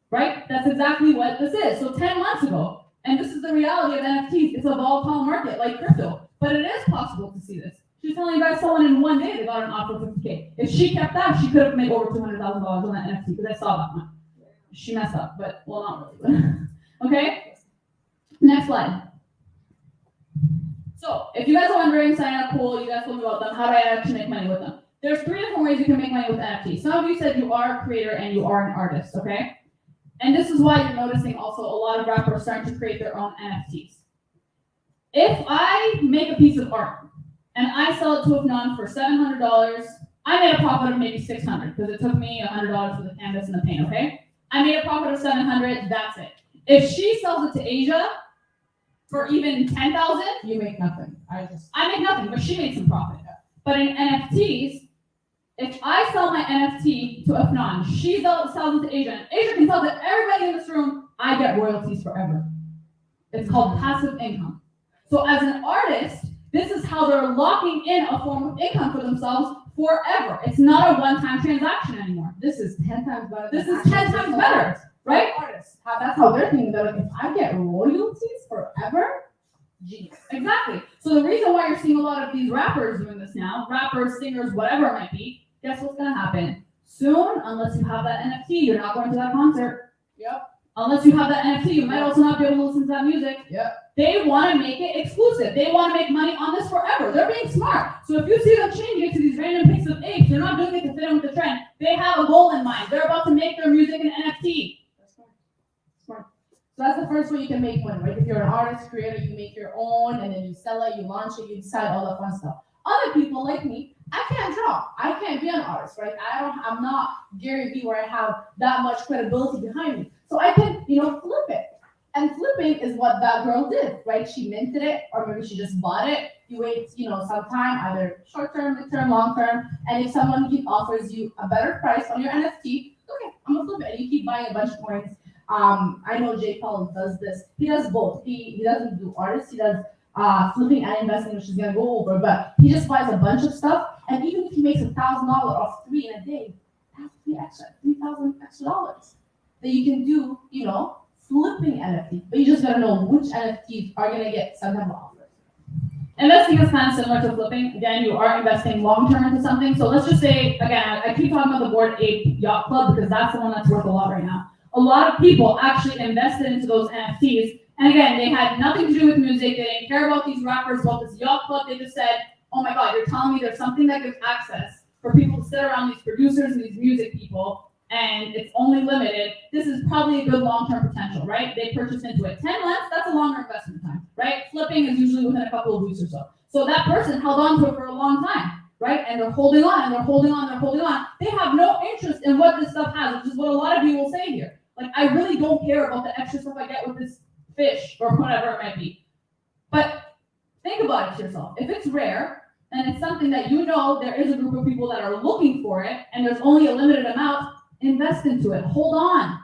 Right? That's exactly what this is. So 10 months ago, and this is the reality of NFTs. It's a volatile market like crypto, but it is possible to see this. She's telling you guys someone in 1 day they got an offer for $50K. If she kept that, she could have made over $200,000 on that NFT because I saw that one. She messed up, but well, not really. Okay? Next slide. So if you guys are wondering, sign up cool, you guys told me about them, how do I actually make money with them? There's 3 different ways you can make money with NFTs. Some of you said you are a creator and you are an artist, okay? And this is why you're noticing also a lot of rappers starting to create their own NFTs. If I make a piece of art and I sell it to Afnan for $700, I made a profit of maybe $600 because it took me $100 for the canvas and the paint, okay? I made a profit of $700, that's it. If she sells it to Asia for even $10,000, You make nothing. I make nothing, but she made some profit. But in NFTs, if I sell my NFT to Afnan, she sells it to Asia, and Asia can sell it to everybody in this room, I get royalties forever. It's called passive income. So as an artist, this is how they're locking in a form of income for themselves forever. It's not a one-time transaction anymore. This is 10 times better. This is 10 times better, right? Artists. That's how they're thinking about it. If I get royalties forever, genius. Exactly. So the reason why you're seeing a lot of these rappers doing this now, rappers, singers, whatever it might be, guess what's gonna happen? Soon, unless you have that NFT, you're not going to that concert. Yep. Unless you have that NFT, you might also not be able to listen to that music. Yep. They want to make it exclusive. They want to make money on this forever. They're being smart. So if you see them changing it to these random picks of apes, they're not doing it to fit in with the trend. They have a goal in mind. They're about to make their music an NFT. Smart. So that's the first way you can make money, right? If you're an artist, creator, you make your own and then you sell it, you launch it, you decide all that fun stuff. Other people like me, I can't draw. I can't be an artist, right? I'm not Gary Vee where I have that much credibility behind me. So I can, flip it. And flipping is what that girl did, right? She minted it, or maybe she just bought it. You wait, some time, either short term, mid term, long term. And if someone offers you a better price on your NFT, okay, I'm gonna flip it. And you keep buying a bunch of coins. I know Jay Paul does this. He does both. He doesn't do artists. He does flipping and investing, which is gonna go over. But he just buys a bunch of stuff. And even if he makes $1,000 off 3 in a day, that's $3,000 extra dollars that you can do, flipping NFT, but you just gotta know which NFTs are gonna get some type of offer. Investing is kind of similar to flipping. Again, you are investing long-term into something. So let's just say, again, I keep talking about the Bored Ape Yacht Club because that's the one that's worth a lot right now. A lot of people actually invested into those NFTs. And again, they had nothing to do with music. They didn't care about these rappers, about this yacht club. They just said, oh my God, you're telling me there's something that gives access for people to sit around these producers and these music people, and it's only limited. This is probably a good long-term potential, right? They purchased into it. 10 months, that's a longer investment time, right? Flipping is usually within a couple of weeks or so. So that person held on to it for a long time, right? And they're holding on, and they're holding on, they're holding on. They have no interest in what this stuff has, which is what a lot of you will say here. Like, I really don't care about the extra stuff I get with this fish or whatever it might be. But think about it to yourself. If it's rare, and it's something that there is a group of people that are looking for it, and there's only a limited amount, invest into it. Hold on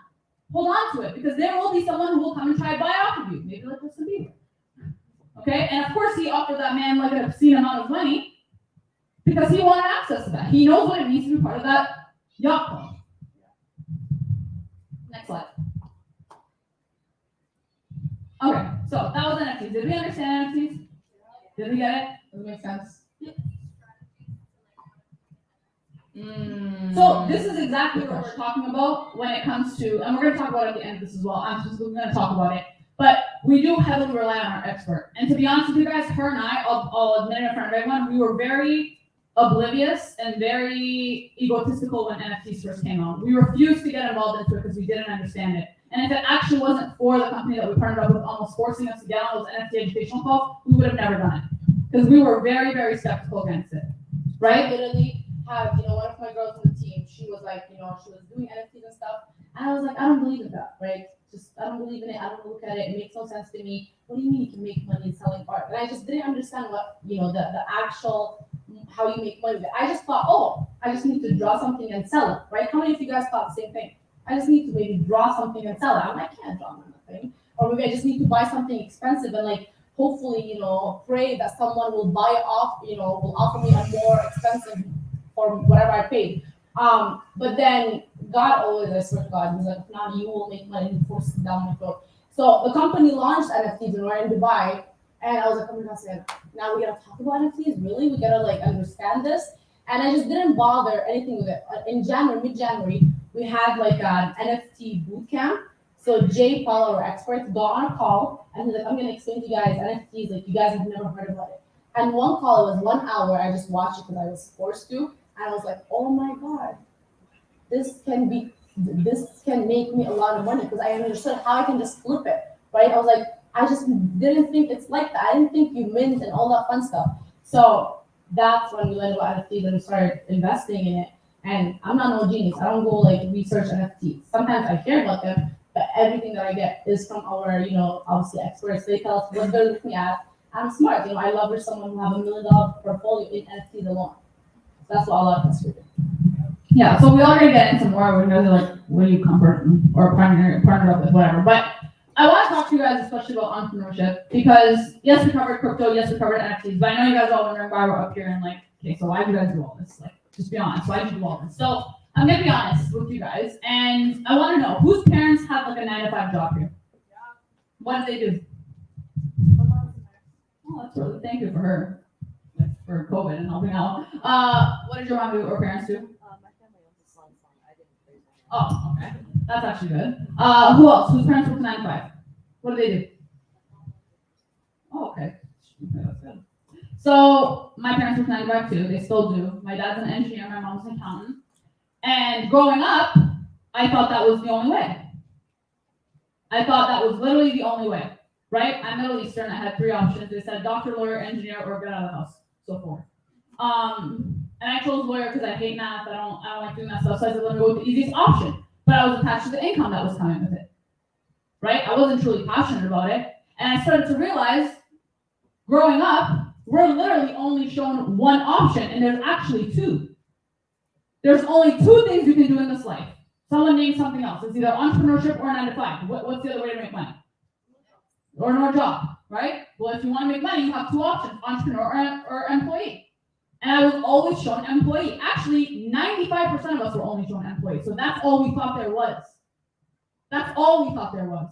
to it, because there will be someone who will come and try to buy off of you. Maybe like Justin Bieber. Okay, and of course he offered that man like an obscene amount of money because he wanted access to that. He knows what it means to be part of that yacht club. Next slide. Okay, so that was NFTs. Did we understand NFTs? Did we get it? Does it make sense? So this is exactly what we're talking about when it comes to, and we're going to talk about it at the end of this as well. I'm just going to talk about it, but we do heavily rely on our expert. And to be honest with you guys, her and I'll admit it in front of everyone, we were very oblivious and very egotistical when NFTs first came out. We refused to get involved into it because we didn't understand it. And if it actually wasn't for the company that we partnered up with, almost forcing us to get on those NFT educational calls, we would have never done it because we were very, very skeptical against it. Right? Literally have, one of my girls on the team, she was like, she was doing NFTs and stuff. And I was like, I don't believe in that, right? I don't believe in it. I don't look at it. It makes no sense to me. What do you mean you can make money selling art? And I just didn't understand what, the actual, how you make money. I just thought, I just need to draw something and sell it, right? How many of you guys thought the same thing? I just need to maybe draw something and sell it. I can't draw nothing. Or maybe I just need to buy something expensive and hopefully, pray that someone will buy it off, will offer me a more expensive or whatever I paid. But then God always, I swear to God, he's like, now you will make money, and force it down my throat. So the company launched NFTs and we're in Dubai. And I was like, oh my God, now we gotta talk about NFTs? Really? We gotta understand this? And I just didn't bother anything with it. In mid-January, we had an NFT boot camp. So Jay Paul, our expert, got on a call and he's like, I'm gonna explain to you guys NFTs, you guys have never heard about it. And one call, it was 1 hour, I just watched it because I was forced to. And I was like, oh my God, this can make me a lot of money because I understood how I can just flip it, right? I was like, I just didn't think it's like that. I didn't think you mint and all that fun stuff. So that's when we learned about NFTs and we started investing in it. And I'm not no genius. I don't go research NFTs. Sometimes I hear about them, but everything that I get is from our, obviously experts. They tell us what they're looking at. I'm smart. I love someone who have $1 million portfolio in NFTs alone. So that's what a lot of us do. Yeah, so we are going to get into more when you guys are what do you comfort or partner up with, whatever. But I want to talk to you guys especially about entrepreneurship because yes, we covered crypto, yes, we covered NFTs, but I know you guys are all wondering why we're up here and okay, so why do you guys do all this? Just be honest, why do you do all this? So I'm going to be honest with you guys, and I want to know whose parents have a 9-to-5 job here? What do they do? Oh, that's really, thank you for her, for COVID and helping out. What did your mom do or parents do? My family owns a salon. I didn't raise my Oh, okay. That's actually good. Who else? Whose parents work 9 to 5? What do they do? Oh, okay. That's good. So my parents were 95 too. They still do. My dad's an engineer. My mom's an accountant. And growing up, I thought that was the only way. I thought that was literally the only way, right? I'm Middle Eastern. I had 3 options. They said doctor, lawyer, engineer, or get out of the house. So 4. And I chose lawyer because I hate math. I don't like doing that stuff. So I said, let me go with the easiest option. But I was attached to the income that was coming with it, right? I wasn't truly passionate about it. And I started to realize, growing up, we're literally only shown one option, and there's actually 2. There's only 2 things you can do in this life. Someone name something else. It's either entrepreneurship or 9 to 5. What's the other way to make money? Or no job, right? Well, if you want to make money, you have 2 options, entrepreneur or employee. And I was always shown employee. Actually, 95% of us were only shown employee. So that's all we thought there was. That's all we thought there was.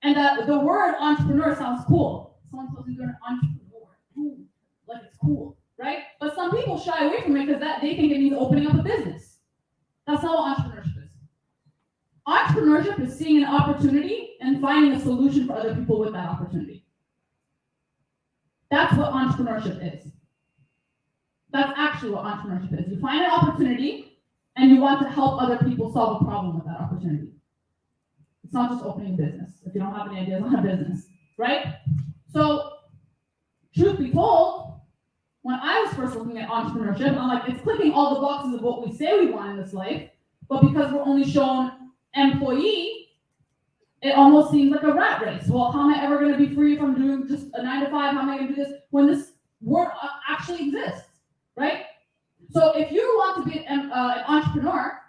And the word entrepreneur sounds cool. Someone's supposed to be an entrepreneur. Ooh, like it's cool, right? But some people shy away from it because they think it means opening up a business. That's not what entrepreneurship is. Entrepreneurship is seeing an opportunity and finding a solution for other people with that opportunity. That's what entrepreneurship is. That's actually what entrepreneurship is. You find an opportunity and you want to help other people solve a problem with that opportunity. It's not just opening a business. If you don't have any ideas on a business, right? So, truth be told, when I was first looking at entrepreneurship, I'm like, it's clicking all the boxes of what we say we want in this life, but because we're only shown employee, it almost seems like a rat race. Well, how am I ever going to be free from doing just a 9 to 5? How am I going to do this when this word actually exists, right? So if you want to be an entrepreneur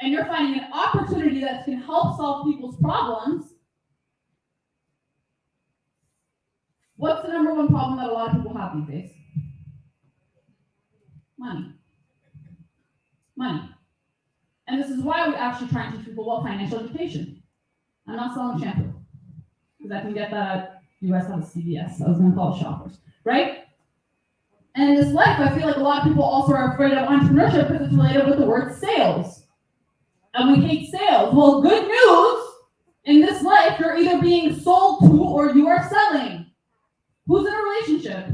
and you're finding an opportunity that can help solve people's problems, what's the number one problem that a lot of people have these days? Money. Money. And this is why we actually try and teach people about financial education. I'm not selling shampoo, because I can get that at, you guys have a CVS, I was going to call it Shoppers, right? And in this life, I feel like a lot of people also are afraid of entrepreneurship because it's related with the word sales. And we hate sales. Well, good news, in this life, you're either being sold to or you are selling. Who's in a relationship?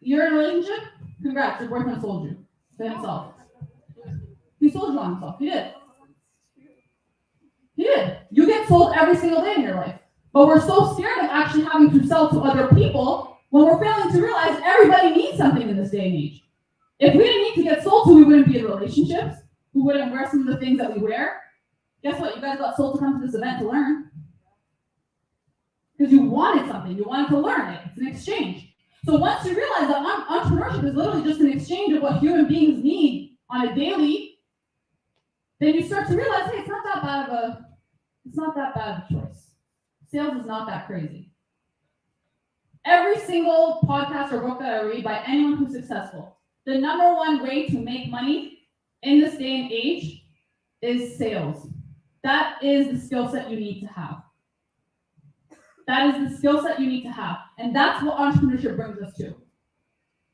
You're in a relationship? Congrats, your boyfriend sold you to himself. He sold you on himself. He did. He did. You get sold every single day in your life. But we're so scared of actually having to sell to other people when we're failing to realize everybody needs something in this day and age. If we didn't need to get sold to, we wouldn't be in relationships. We wouldn't wear some of the things that we wear. Guess what? You guys got sold to come to this event to learn. Because you wanted something. You wanted to learn it. It's an exchange. So once you realize that entrepreneurship is literally just an exchange of what human beings need on a daily, then you start to realize, hey, it's not that bad of a choice. Sales is not that crazy. Every single podcast or book that I read by anyone who's successful, the number one way to make money in this day and age is sales. That is the skill set you need to have. That is the skill set you need to have. And that's what entrepreneurship brings us to.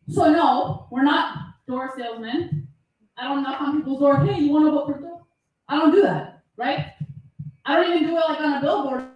So no, we're not door salesmen. I don't knock on people's door, hey, you want to know about crypto? I don't do that, right? I don't even do it like on a billboard